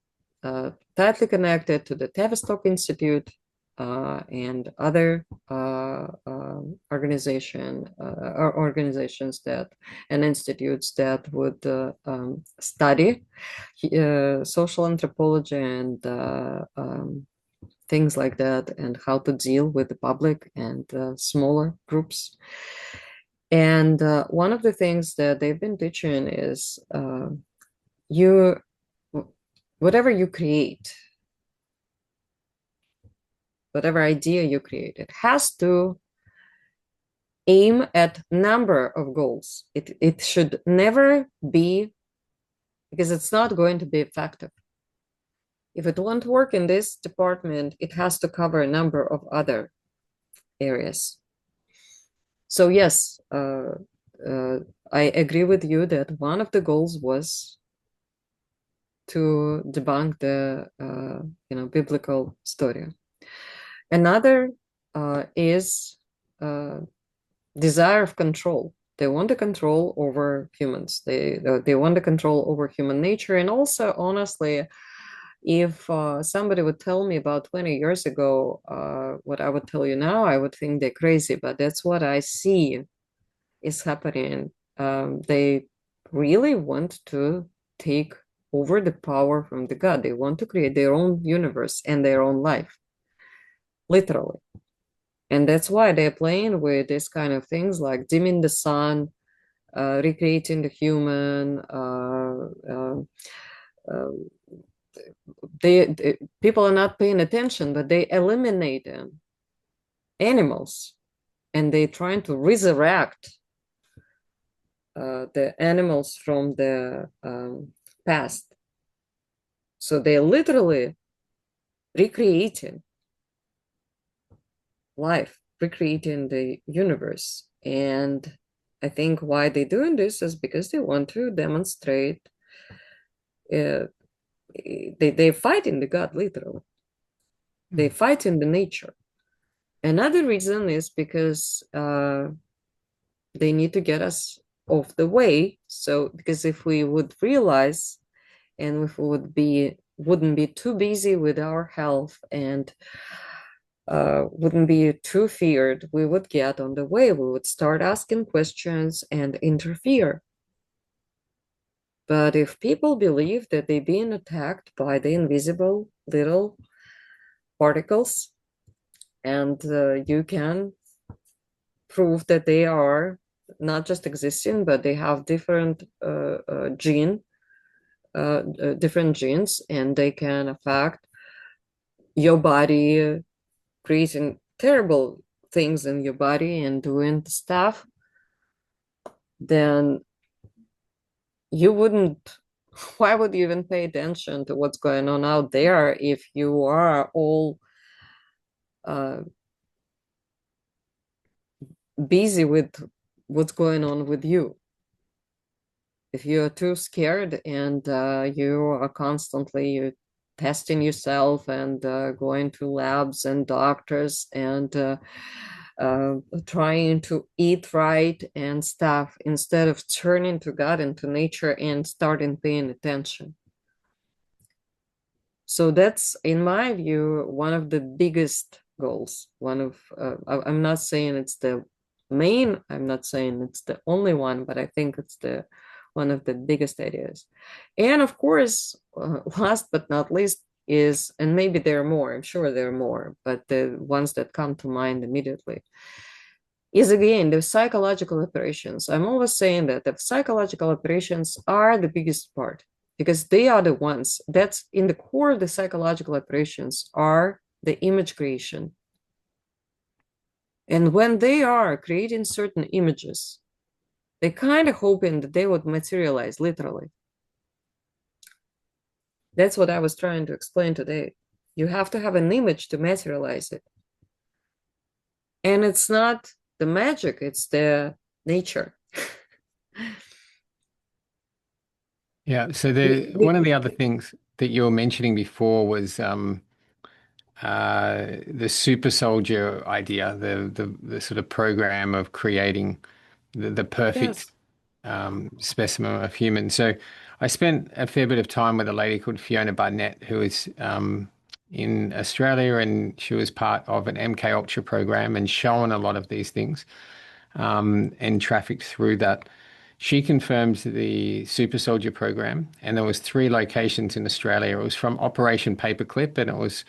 tightly connected to the Tavistock Institute and other organizations that and institutes that would study social anthropology and things like that, and how to deal with the public and smaller groups. And one of the things that they've been teaching is you whatever you create, whatever idea you create, it has to aim at number of goals. It should never be, because it's not going to be effective. If it won't work in this department, it has to cover a number of other areas. So yes, I agree with you that one of the goals was to debunk the biblical story. Another is desire of control. They want the control over humans. They want the control over human nature. And also, honestly, if somebody would tell me about 20 years ago what I would tell you now, I would think they're crazy. But that's what I see is happening. They really want to take over the power from the God. They want to create their own universe and their own life, literally. And that's why they're playing with this kind of things like dimming the sun, recreating the human. People are not paying attention, but they eliminate animals, and they're trying to resurrect the animals from the past. So they're literally recreating life, recreating the universe. And I think why they're doing this is because they want to demonstrate they fight in the God, literally. They fight in the nature. Another reason is because they need to get us off the way. So because if we would realize, and if we wouldn't be too busy with our health and wouldn't be too feared, we would get on the way. We would start asking questions and interfere. But if people believe that they're being attacked by the invisible little particles, and you can prove that they are not just existing, but they have different different genes, and they can affect your body, creating terrible things in your body and doing stuff, then you wouldn't, why would you even pay attention to what's going on out there if you are all busy with what's going on with you? If you're too scared and you are constantly testing yourself and going to labs and doctors and trying to eat right and stuff, instead of turning to God and to nature and starting paying attention. So that's, in my view, one of the biggest goals. One of, I'm not saying it's the main, I'm not saying it's the only one, but I think it's the one of the biggest ideas. And of course, last but not least is, and maybe there are more, I'm sure there are more, but the ones that come to mind immediately is, again, the psychological operations. I'm always saying that the psychological operations are the biggest part, because they are the ones that's in the core of the psychological operations are the image creation. And when they are creating certain images, they kind of hoping that they would materialize literally. That's what I was trying to explain today. You have to have an image to materialize it. And it's not the magic, it's the nature. Yeah. So one of the other things that you were mentioning before was the super soldier idea, the sort of program of creating the perfect Yes. specimen of human. So I spent a fair bit of time with a lady called Fiona Barnett, who is in Australia, and she was part of an MK Ultra program and shown a lot of these things and trafficked through that. She confirmed the Super Soldier program, and there was 3 locations in Australia. It was from Operation Paperclip, and it was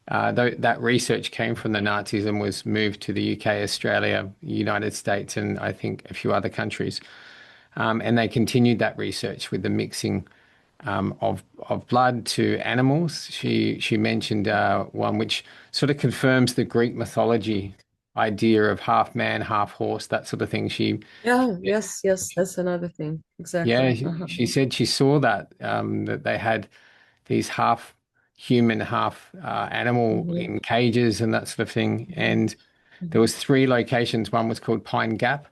that research came from the Nazis and was moved to the UK, Australia, United States, and I think a few other countries. And they continued that research with the mixing of blood to animals. She mentioned one which sort of confirms the Greek mythology idea of half man, half horse, that sort of thing. Yeah, yes, that's another thing. Yeah, Exactly. she said she saw that that they had these half human, half animal Mhm, in cages and that sort of thing. mhm, And there mhm. was 3 locations. One was called Pine Gap,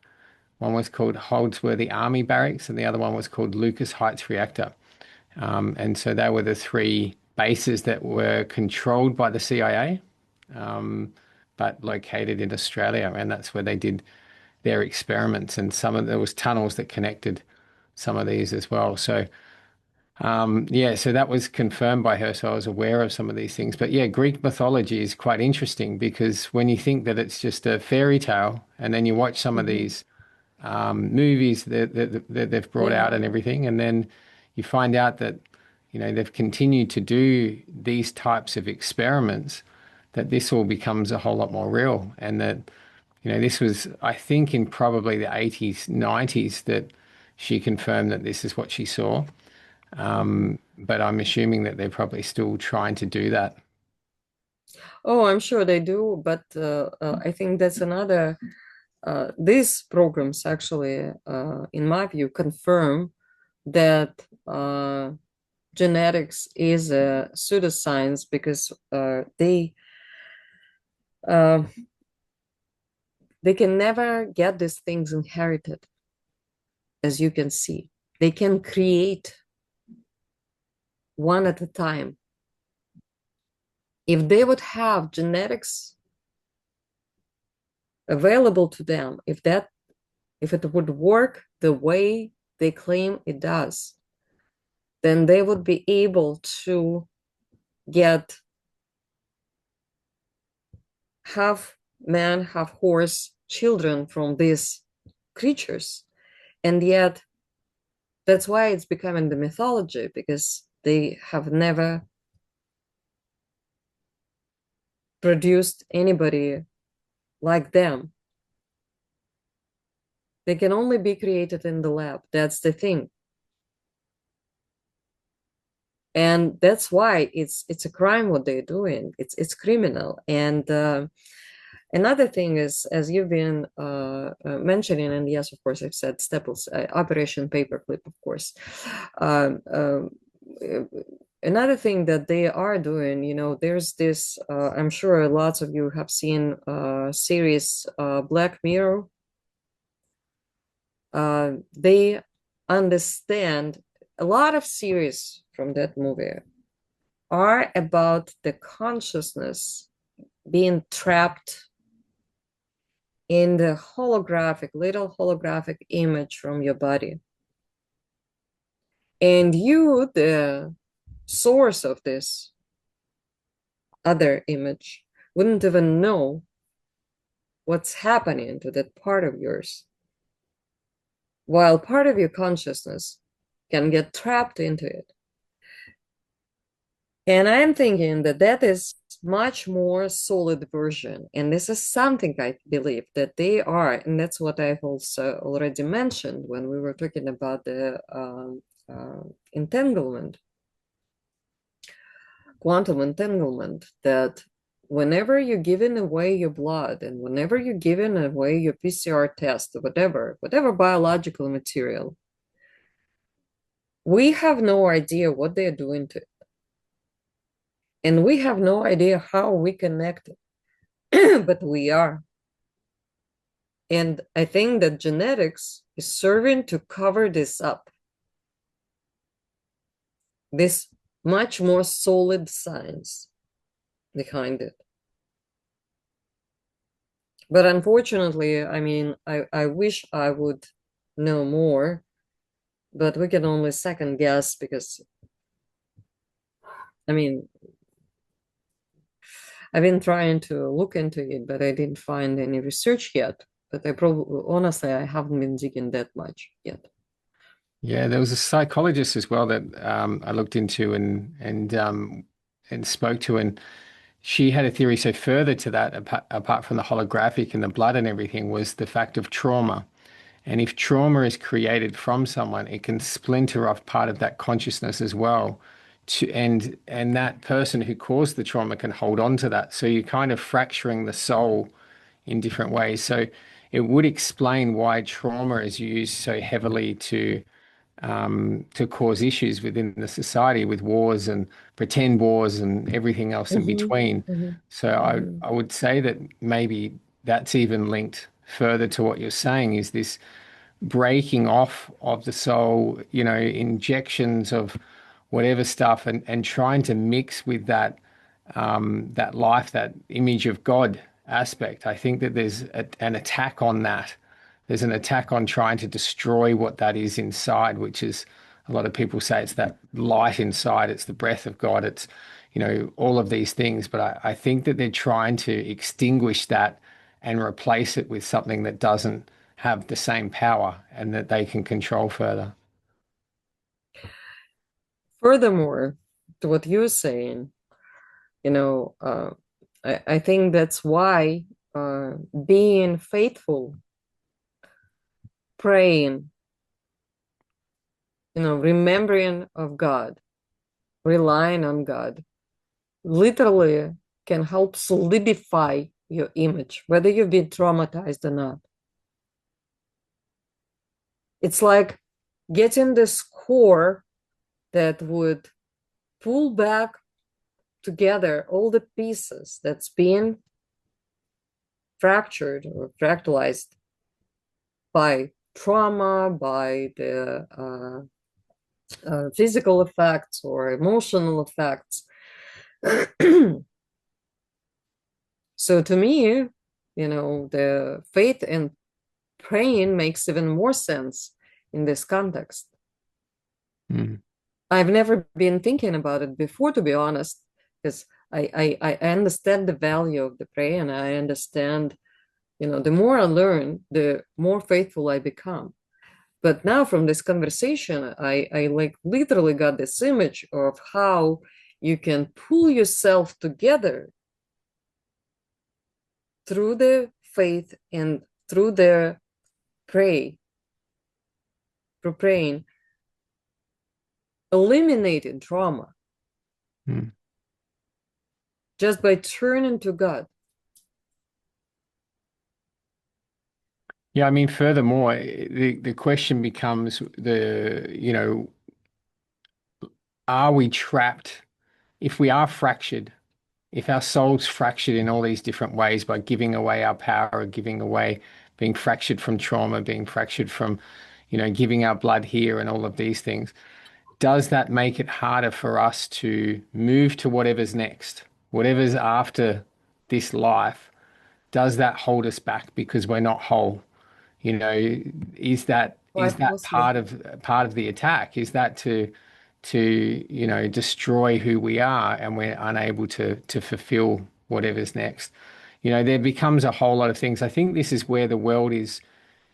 one was called Holdsworthy Army Barracks, and the other one was called Lucas Heights Reactor. And so they were the 3 bases that were controlled by the CIA, but located in Australia, and that's where they did their experiments. And there was tunnels that connected some of these as well. So yeah, so that was confirmed by her. So I was aware of some of these things. But yeah, Greek mythology is quite interesting because when you think that it's just a fairy tale, and then you watch some of Mhm. these movies that they've brought Yeah. out and everything, and then you find out that they've continued to do these types of experiments, that this all becomes a whole lot more real, and that this was, I think, in probably the 80s, 90s that she confirmed that this is what she saw. But I'm assuming that they're probably still trying to do that. Oh, I'm sure they do, but I think that's another. These programs actually, in my view, confirm that genetics is a pseudoscience, because uh, they can never get these things inherited, as you can see. They can create one at a time. If they would have genetics available to them, if it would work the way they claim it does, then they would be able to get half man, half horse children from these creatures. And yet, that's why it's becoming the mythology, because they have never produced anybody like them. They can only be created in the lab. That's the thing. And that's why it's a crime what they're doing. It's criminal. And another thing is, as you've been mentioning, and yes, of course, I've said Staples, Operation Paperclip, of course. Another thing that they are doing, you know, there's this, I'm sure lots of you have seen series Black Mirror. They understand, a lot of series from that movie are about the consciousness being trapped in the little holographic image from your body. And you, the source of this other image, wouldn't even know what's happening to that part of yours, while part of your consciousness can get trapped into it. And I'm thinking that that is much more solid version. And this is something I believe that they are, and that's what I've also already mentioned when we were talking about the entanglement, quantum entanglement, that whenever you're giving away your blood and whenever you're giving away your PCR test, whatever biological material, we have no idea what they're doing to it. And we have no idea how we connect it, but we are. And I think that genetics is serving to cover this up. This much more solid science behind it. But unfortunately, I mean, I wish I would know more, but we can only second guess because, I mean, I've been trying to look into it, but I didn't find any research yet. But I probably, honestly, I haven't been digging that much yet. Yeah, there was a psychologist as well that I looked into and spoke to, and she had a theory. So further to that, apart from the holographic and the blood and everything, was the fact of trauma. And if trauma is created from someone, it can splinter off part of that consciousness as well. And that person who caused the trauma can hold on to that. So you're kind of fracturing the soul in different ways. So it would explain why trauma is used so heavily to cause issues within the society with wars and pretend wars and everything else in between. So I would say that maybe that's even linked further to what you're saying, is this breaking off of the soul, you know, injections of whatever stuff, and trying to mix with that that life, that image of God aspect. I think that there's an attack on that. There's an attack on trying to destroy what that is inside, which is, a lot of people say it's that light inside, it's the breath of God, it's, you know, all of these things. But I think that they're trying to extinguish that and replace it with something that doesn't have the same power and that they can control further. Furthermore, to what you're saying, you know, I think that's why being faithful, praying, you know, remembering of God, relying on God, literally can help solidify your image, whether you've been traumatized or not. It's like getting this core that would pull back together all the pieces that's been fractured or fractalized by trauma, by the physical effects or emotional effects. So to me, you know, the faith and praying makes even more sense in this context. I've never been thinking about it before, to be honest, because I understand the value of the prayer, and I understand, you know, the more I learn, the more faithful I become. But now from this conversation, I like literally got this image of how you can pull yourself together through the faith and through the pray brain eliminating trauma just by turning to God. Yeah, I mean, furthermore, the question becomes are we trapped? If we are fractured, if our soul's fractured in all these different ways by giving away our power, giving away, being fractured from trauma, being fractured from, giving our blood here and all of these things, does that make it harder for us to move to whatever's next, whatever's after this life? Does that hold us back because we're not whole? Is that Quite part possible. of the attack? Is that to destroy who we are, and we're unable to fulfill whatever's next? There becomes a whole lot of things. I think this is where the world is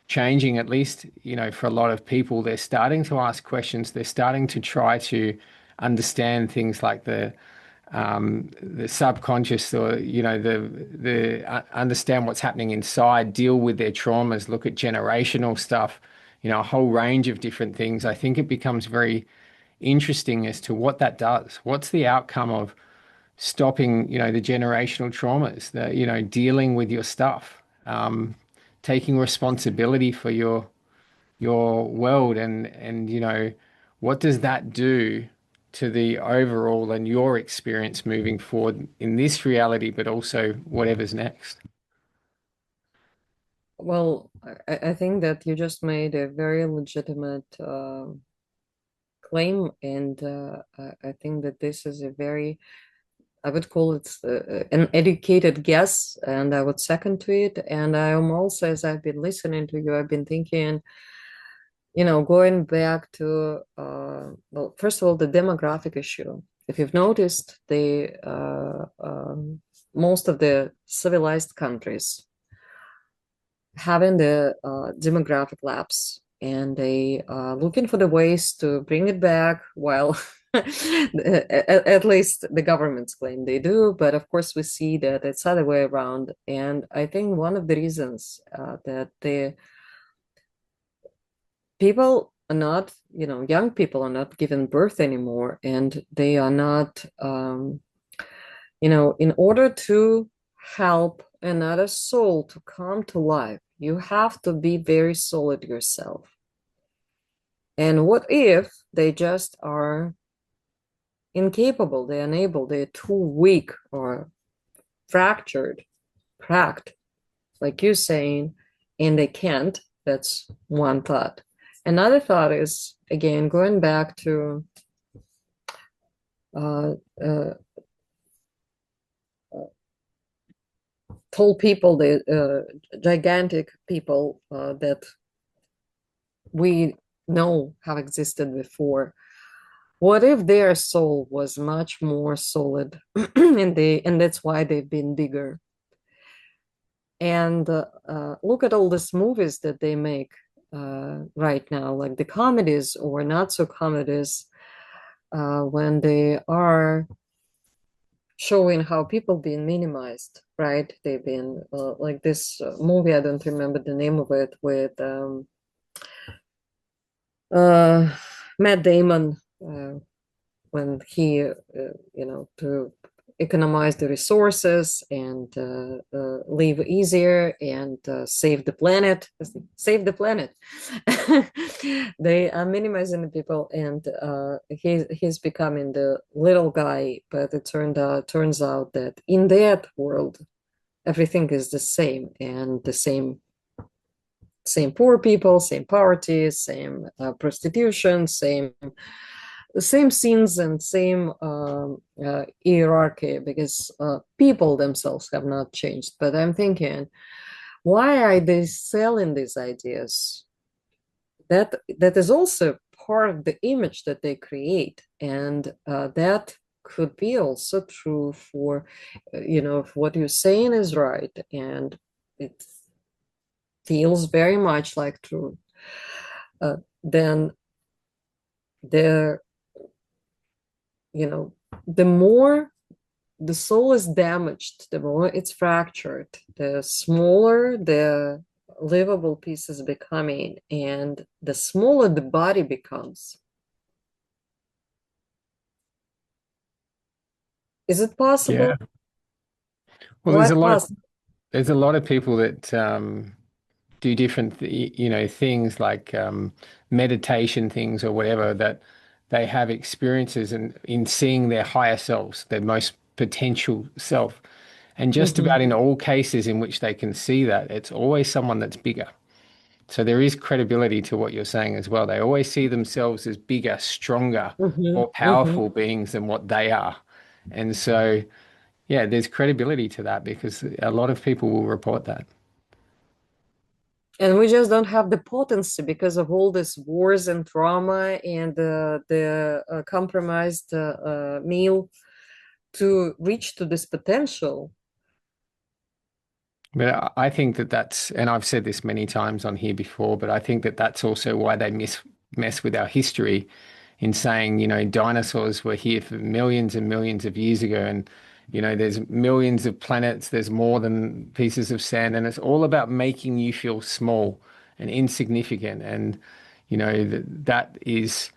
changing, at least, for a lot of people. They're starting to ask questions. They're starting to try to understand things like the subconscious, or the understand what's happening inside, deal with their traumas, look at generational stuff, a whole range of different things. I think it becomes very interesting as to what that does. What's the outcome of stopping, the generational traumas, dealing with your stuff, taking responsibility for your world, and what does that do to the overall and your experience moving forward in this reality, but also whatever's next? Well, I think that you just made a very legitimate claim, and I think that this is a very, I would call it an educated guess, and I would second to it. And I am also, as I've been listening to you, I've been thinking, going back to, well, first of all, the demographic issue. If you've noticed, most of the civilized countries having the demographic lapse, and they looking for the ways to bring it back, while at least the governments claim they do, but of course we see that it's other way around. And I think one of the reasons that the people are not, young people are not given birth anymore, and they are not, in order to help another soul to come to life, you have to be very solid yourself. And what if they just are incapable, they're unable, they're too weak or fractured, cracked, like you're saying, and they can't? That's one thought. Another thought is, again, going back to tall people, the gigantic people that we know have existed before. What if their soul was much more solid, and that's why they've been bigger? And look at all these movies that they make right now, like the comedies or not so comedies, when they are showing how people being minimized, right? They've been like this movie, I don't remember the name of it, with Matt Damon, when he, to economize the resources and live easier and save the planet. They are minimizing the people, and he's becoming the little guy. But it turns out that in that world, everything is the same, and the same poor people, same poverty, same prostitution, same scenes, and same hierarchy, because people themselves have not changed. But I'm thinking, why are they selling these ideas? That is also part of the image that they create, and that could be also true for, if what you're saying is right, and it feels very much like true, then there, the more the soul is damaged, the more it's fractured, the smaller the livable piece is becoming, and the smaller the body becomes. Is it possible? Yeah. Well, Why possible? there's a lot of people that do different things like meditation things or whatever, that they have experiences in seeing their higher selves, their most potential self. And just Mm-hmm. about in all cases in which they can see that, it's always someone that's bigger. So there is credibility to what you're saying as well. They always see themselves as bigger, stronger, Mm-hmm. more Mm-hmm. powerful beings than what they are. And so, yeah, there's credibility to that because a lot of people will report that. And we just don't have the potency because of all these wars and trauma and the compromised meal to reach to this potential. But I think that that's, and I've said this many times on here before, but I think that that's also why they mess with our history in saying, dinosaurs were here for millions and millions of years ago. And, there's millions of planets, there's more than pieces of sand. And it's all about making you feel small and insignificant. And, that is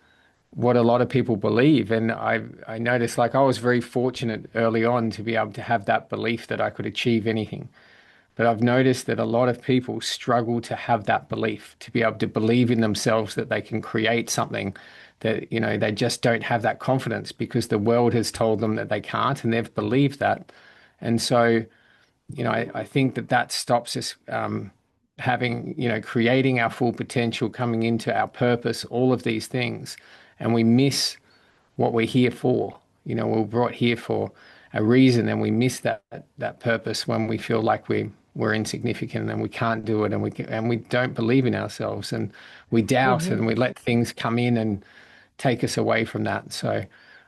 what a lot of people believe. And I noticed, like, I was very fortunate early on to be able to have that belief that I could achieve anything. But I've noticed that a lot of people struggle to have that belief, to be able to believe in themselves that they can create something that, they just don't have that confidence because the world has told them that they can't and they've believed that. And so, I think that that stops us having, creating our full potential, coming into our purpose, all of these things. And we miss what we're here for. We're brought here for a reason, and we miss that purpose when we feel like we're insignificant and we can't do it, and we don't believe in ourselves, and we doubt, Mm-hmm. and we let things come in and take us away from that. So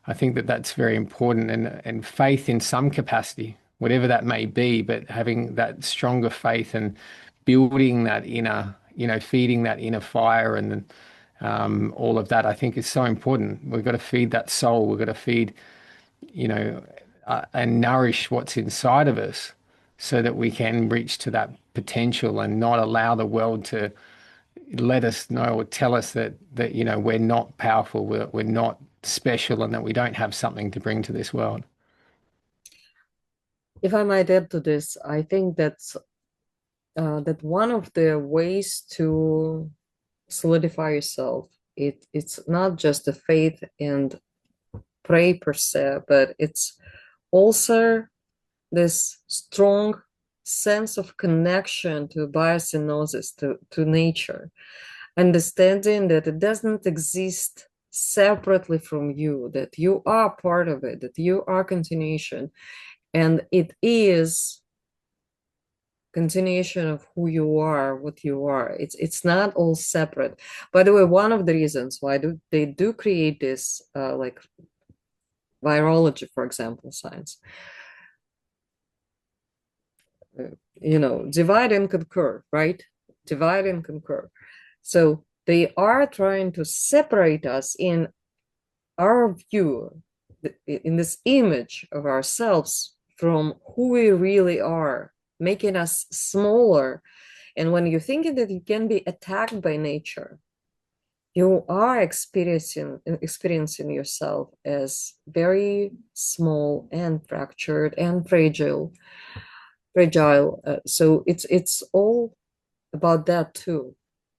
I think that that's very important, and faith in some capacity, whatever that may be, but having that stronger faith and building that inner, feeding that inner fire and all of that, I think is so important. We've got to feed that soul. We've got to feed, and nourish what's inside of us so that we can reach to that potential and not allow the world to let us know or tell us that we're not powerful, we're not special, and that we don't have something to bring to this world. If I might add to this, I think that one of the ways to solidify yourself, it's not just the faith and pray per se, but it's also this strong sense of connection to biosynthesis, to nature, understanding that it doesn't exist separately from you, that you are part of it, that you are continuation, and it is continuation of who you are, what you are. It's not all separate. By the way, one of the reasons why they do create this, like virology, for example, science, divide and conquer, right? Divide and conquer. So they are trying to separate us in our view, in this image of ourselves from who we really are, making us smaller. And when you're thinking that you can be attacked by nature, you are experiencing yourself as very small and fractured and fragile. So it's all about that too,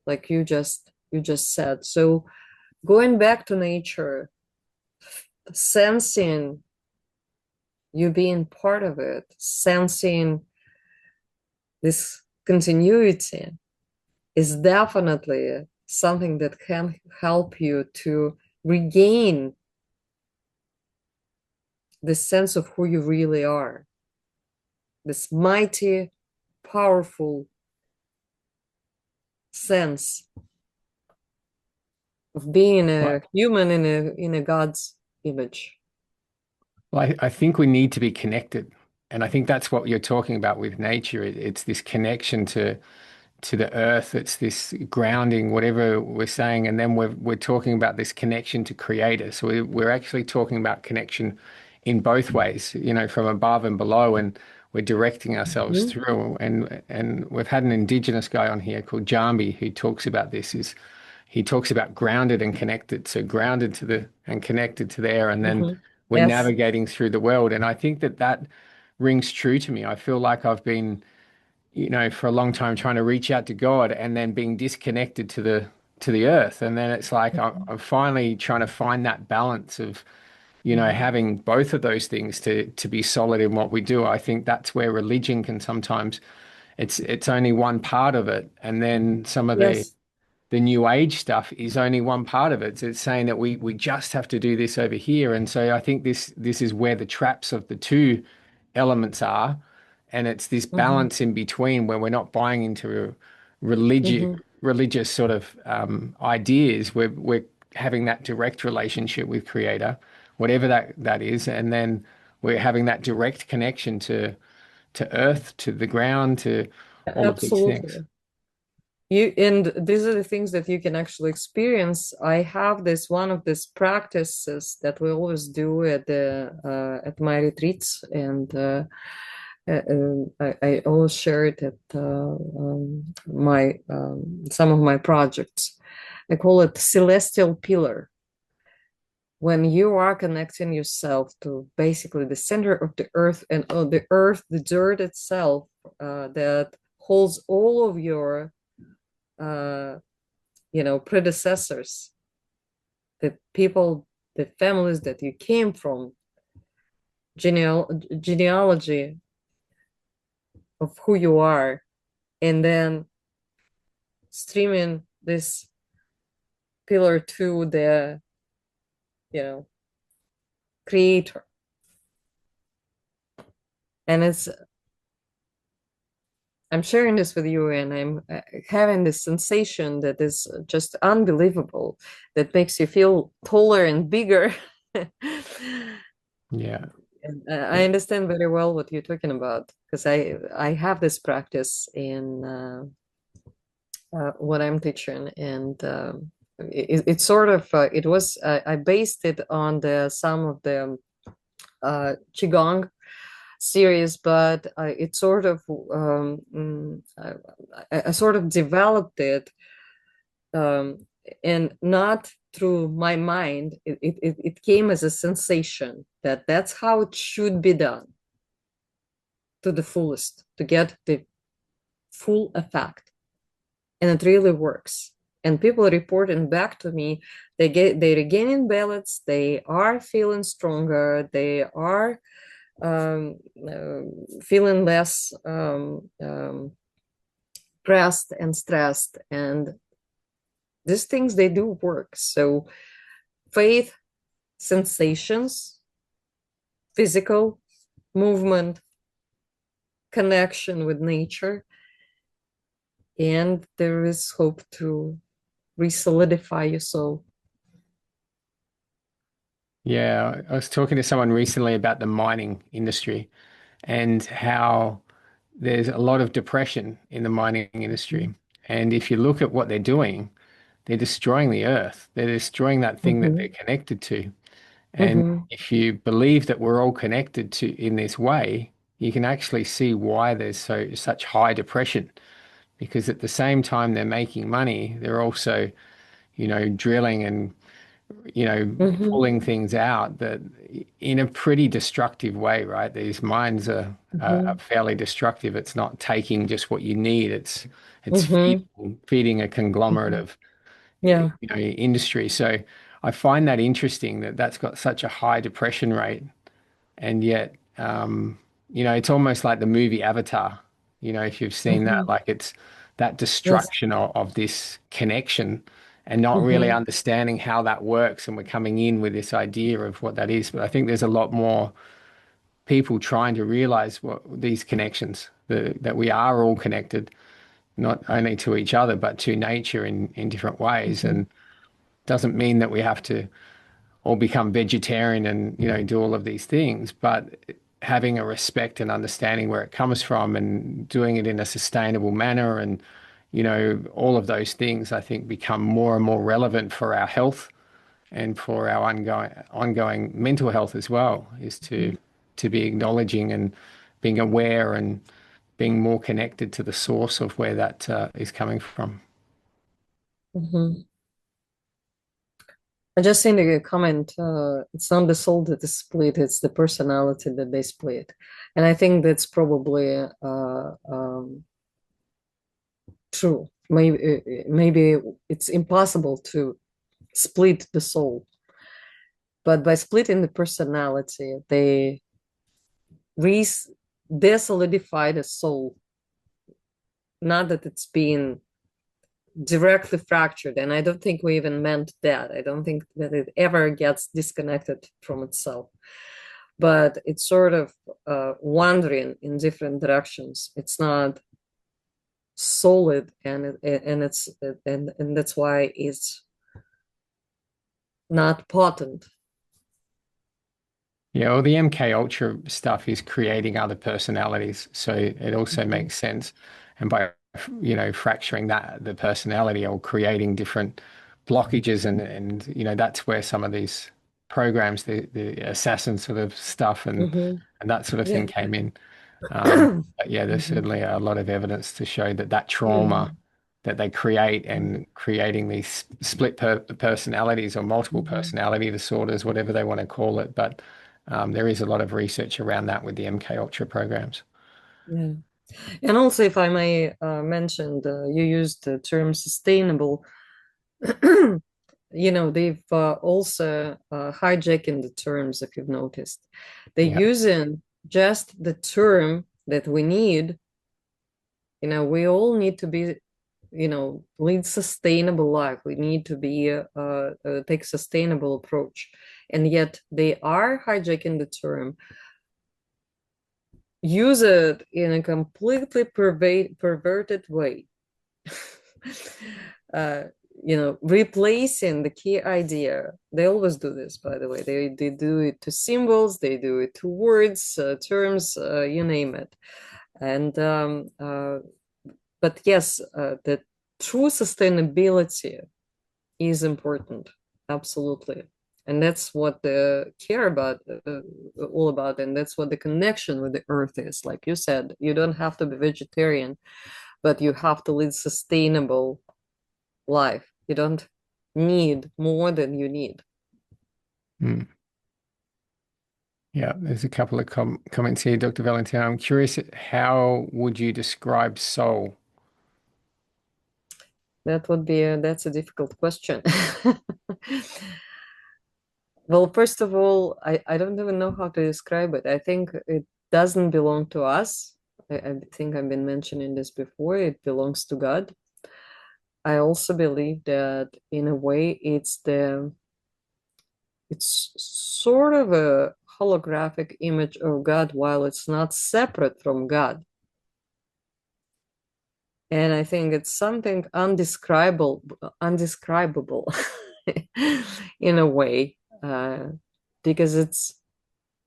like you just said. So going back to nature, sensing you being part of it, sensing this continuity is definitely something that can help you to regain the sense of who you really are, this mighty, powerful sense of being Well, a human in a God's image. I think we need to be connected. And I think that's what you're talking about with nature. It's this connection to the earth. It's this grounding, whatever we're saying. And then we're talking about this connection to creator. So we're actually talking about connection in both ways, from above and below. And we're directing ourselves Mhm. through. And we've had an indigenous guy on here called Jambi who talks about this. Is he talks about grounded and connected. So grounded to the and connected to there, and then Mhm. we're Yes. navigating through the world. And I think that that rings true to me. I feel like I've been, for a long time trying to reach out to God and then being disconnected to the earth. And then it's like I'm finally trying to find that balance of, Mhm. having both of those things to be solid in what we do. I think that's where religion can sometimes it's only one part of it. And then some of Yes. the new age stuff is only one part of it. So it's saying that we just have to do this over here. And so I think this is where the traps of the two elements are. And it's this Mhm. balance in between where we're not buying into religious Mhm. religious sort of ideas. We're having that direct relationship with Creator, whatever that is, and then we're having that direct connection to Earth, to the ground, to all of these things. Absolutely. You and these are the things that you can actually experience. I have this one of these practices that we always do at my retreats, and I always share it at my some of my projects. I call it celestial pillar. When you are connecting yourself to basically the center of the earth and the earth, the dirt itself, that holds all of your uh, predecessors, the people, the families that you came from, genealogy of who you are, and then streaming this pillar to the, you know, creator. And I'm sharing this with you, and I'm having this sensation that is just unbelievable, that makes you feel taller and bigger. Yeah. And I understand very well what you're talking about, because I have this practice in what I'm teaching, and it's sort of it was I based it on the some of the qigong series, but it sort of I sort of developed it, and not through my mind. It came as a sensation that that's how it should be done to the fullest to get the full effect, and it really works. And people reporting back to me, they're regaining balance, they are feeling stronger, they are um, uh, feeling less pressed and stressed, and these things, they do work. So faith, sensations, physical movement, connection with nature, and there is hope to re-solidify your soul. Yeah, I was talking to someone recently about the mining industry and how there's a lot of depression in the mining industry. And if you look at what they're destroying the earth. They're destroying that thing that they're Mhm. connected to. And Mhm. if you believe that we're all connected to in this way, you can actually see why there's such high depression. Because at the same time they're making money, they're also, drilling and Mhm. pulling things out that in a pretty destructive way, right? These mines are Mhm. fairly destructive. It's not taking just what you need. It's Mhm. feeding a conglomerate Mhm. of Yeah. industry. So I find that interesting that that's got such a high depression rate, and yet it's almost like the movie Avatar. If you've seen that, Mhm. like it's that Yes. destruction of this connection and not really Mhm. understanding how that works. And we're coming in with this idea of what that is. But I think there's a lot more people trying to realize what these connections, that we are all connected, not only to each other, but to nature in different ways. Mhm. And doesn't mean that we have to all become vegetarian and, do all of these things, but having a respect and understanding where it comes from and doing it in a sustainable manner and, all of those things, I think become more and more relevant for our health and for our ongoing mental health as well, is to be acknowledging and being aware and being more connected to the source of where that is coming from. Mhm. I just seen a comment. It's not the soul that is split; it's the personality that they split, and I think that's probably true. Maybe it's impossible to split the soul, but by splitting the personality, they re desolidify the soul. Not that it's being directly fractured, and I don't think we even meant that. I don't think that it ever gets disconnected from itself, but it's sort of wandering in different directions. It's not solid, and it's and that's why it's not potent. Yeah, well, the MK Ultra stuff is creating other personalities, so it also makes sense. And by, fracturing the personality or creating different blockages, and that's where some of these programs, the assassin sort of stuff and that sort of thing Yeah. came in. But yeah, there's certainly a lot of evidence to show that trauma that they create and creating these split personalities or multiple personality disorders, whatever they want to call it. But there is a lot of research around that with the MK Ultra programs. Yeah. And also, if I may mention, you used the term sustainable. They've also hijacking the terms, if you've noticed. They're Yeah. using just the term that we need. We all need to be, lead sustainable life. We need to be take sustainable approach, and yet they are hijacking the term, use it in a completely perverted way. uh, replacing the key idea. They always do this, by the way. They do it to symbols, they do it to words, terms, you name it. And but yes, the true sustainability is important, absolutely. And that's what they care about, all about, and that's what the connection with the earth is. Like you said, you don't have to be vegetarian, but you have to lead sustainable life. You don't need more than you need. Mm. Yeah, there's a couple of comments here, Dr. Valentine. I'm curious, how would you describe soul? That's a difficult question. Well, first of all, I don't even know how to describe it. I think it doesn't belong to us. I think I've been mentioning this before. It belongs to God. I also believe that in a way it's sort of a holographic image of God while it's not separate from God. And I think it's something undescribable in a way, because it's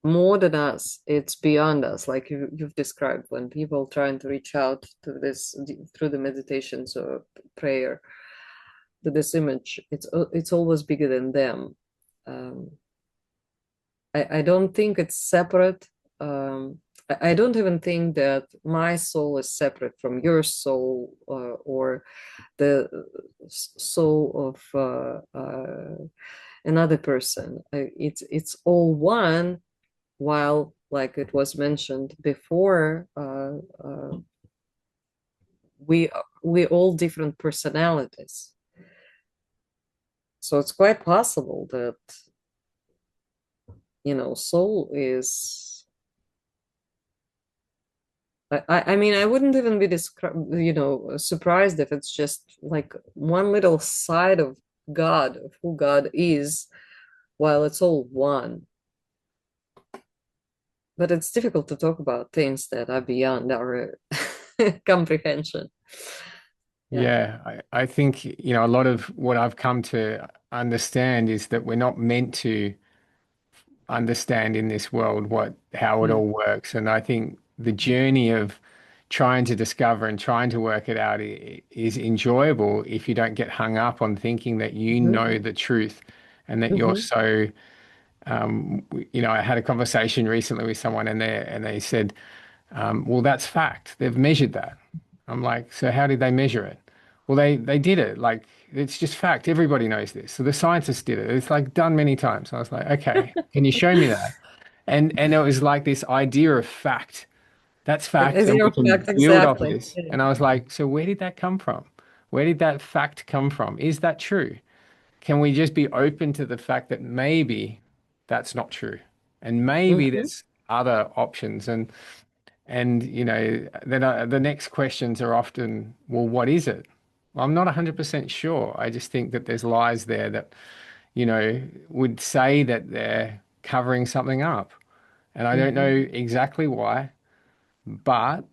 more than us. It's beyond us, like you've described when people trying to reach out to this through the meditations or prayer to this image. It's always bigger than them. Um, I don't think it's separate. I don't even think that my soul is separate from your soul, or the soul of another person. It's all one, while, like it was mentioned before, we all different personalities. So it's quite possible that soul is. I mean, I wouldn't even be surprised if it's just like one little side of God, of who God is, while it's all one. But it's difficult to talk about things that are beyond our comprehension. Yeah. Yeah, I think, a lot of what I've come to understand is that we're not meant to understand in this world how it Mm. all works. And I think the journey of trying to discover and trying to work it out is enjoyable if you don't get hung up on thinking that you Mhm. know the truth and that you're Mhm. so, I had a conversation recently with someone and they said, Well, that's fact. They've measured that. I'm like, so how did they measure it? Well, they did it. Like, it's just fact. Everybody knows this. So the scientists did it. It's like done many times. I was like, okay, can you show me that? And it was like this idea of fact. That's fact, As and we your can fact, build off exactly. this. And I was like, so where did that come from? Where did that fact come from? Is that true? Can we just be open to the fact that maybe that's not true? And maybe Hmm. there's other options. And then the next questions are often, well, what is it? Well, I'm not 100% sure. I just think that there's lies there that, would say that they're covering something up. And I don't know Hmm. exactly why, but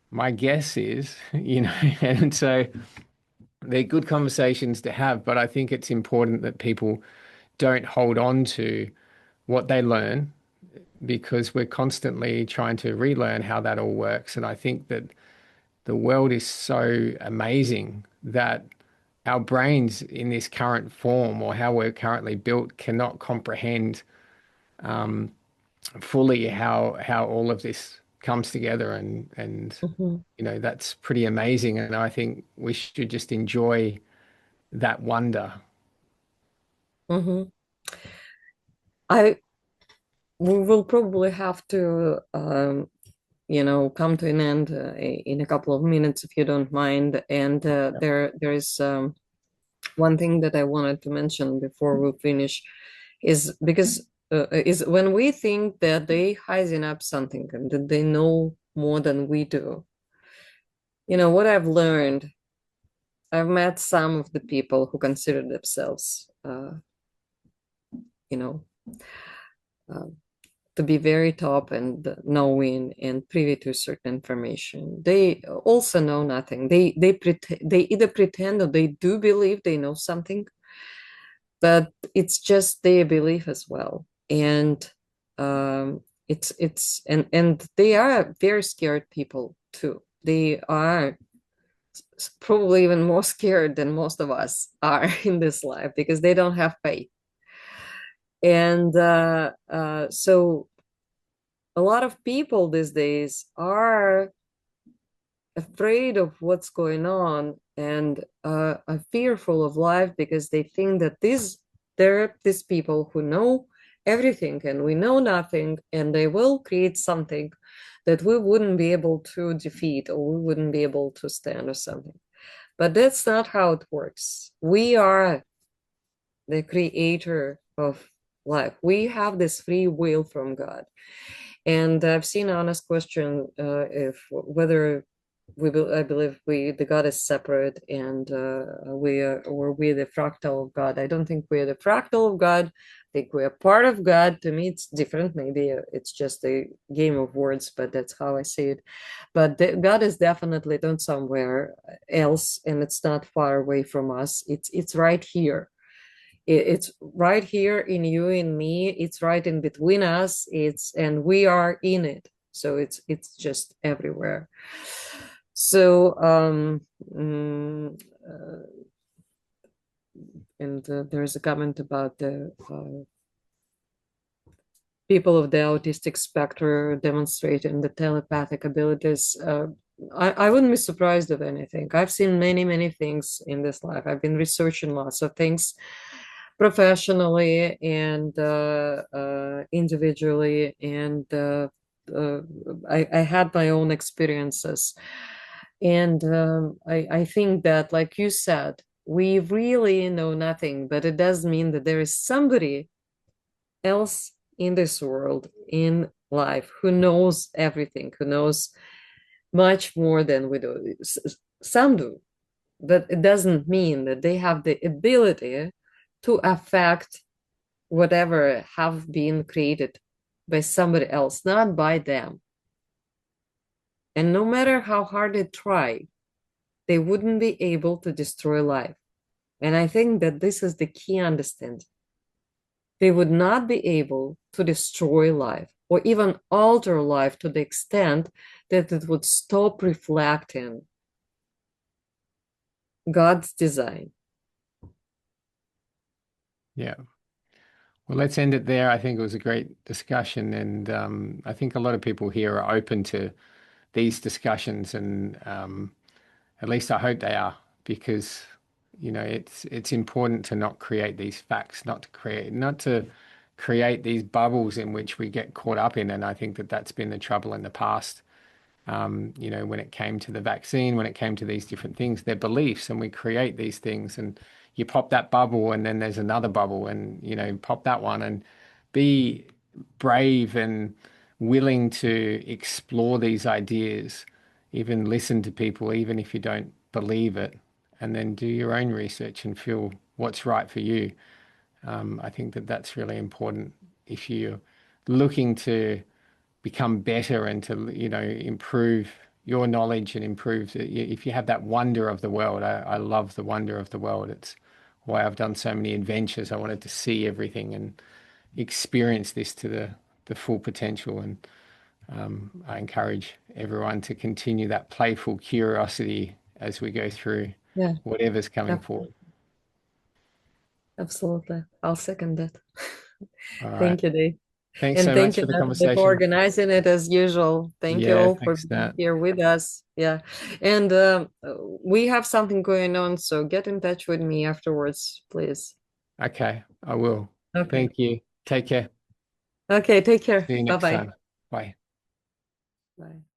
my guess is, and so they're good conversations to have, but I think it's important that people don't hold on to what they learn because we're constantly trying to relearn how that all works. And I think that the world is so amazing that our brains in this current form or how we're currently built cannot comprehend fully how all of this comes together and Hmm. that's pretty amazing, and I think we should just enjoy that wonder. Hmm. I We will probably have to come to an end in a couple of minutes if you don't mind. And there is one thing that I wanted to mention before we finish is because is when we think that they hiding up something and that they know more than we do. What I've learned, I've met some of the people who consider themselves, you know, uh, to be very top and knowing and privy to certain information. They also know nothing. They either pretend or they do believe they know something, but it's just their belief as well. And it's they are very scared people too. They are probably even more scared than most of us are in this life because they don't have faith. And so a lot of people these days are afraid of what's going on and are fearful of life because they think that there are these people who know everything and we know nothing, and they will create something that we wouldn't be able to defeat or we wouldn't be able to stand or something. But that's not how it works. We are the creator of life. We have this free will from God. And I've seen honest question if whether I believe the God is separate and we're the fractal of God. I don't think we're the fractal of God. I think we're part of God. To me, it's different. Maybe it's just a game of words, but that's how I see it. But God is definitely not somewhere else, and it's not far away from us. It's right here. It's right here in you and me. It's right in between us. And we are in it. So it's just everywhere. So and there's a comment about the people of the autistic spectrum demonstrating the telepathic abilities. I wouldn't be surprised of anything. I've seen many things in this life. I've been researching lots of things professionally and individually, and uh, I had my own experiences. And I think that, like you said, we really know nothing, but it does mean that there is somebody else in this world, in life, who knows everything, who knows much more than we do. Some do, but it doesn't mean that they have the ability to affect whatever have been created by somebody else, not by them. And no matter how hard they try, they wouldn't be able to destroy life. And I think that this is the key understanding. They would not be able to destroy life or even alter life to the extent that it would stop reflecting God's design. Yeah. Well, let's end it there. I think it was a great discussion, and I think a lot of people here are open to these discussions, and at least I hope they are, because it's important to not create these facts, not to create these bubbles in which we get caught up in. And I think that that's been the trouble in the past. When it came to the vaccine, when it came to these different things, they're beliefs, and we create these things, and you pop that bubble, and then there's another bubble, and pop that one, and be brave and willing to explore these ideas, even listen to people, even if you don't believe it, and then do your own research and feel what's right for you. I think that that's really important if you're looking to become better and to improve your knowledge and improve if you have that wonder of the world. I love the wonder of the world. It's why I've done so many adventures. I wanted to see everything and experience this to the full potential. And I encourage everyone to continue that playful curiosity as we go through Yeah, whatever's coming definitely. forward. Absolutely. I'll second that. All right. Thank you, Dave. Thanks And so thank much you, for the Natalie, for conversation. organizing it as usual. Thank you Yeah, all for thanks, being Nat. here with us. Yeah. And we have something going on, so get in touch with me afterwards, please. Okay, I will. Okay. Thank you. Take care. Okay, take care. See you next Bye-bye. time. Bye. Bye.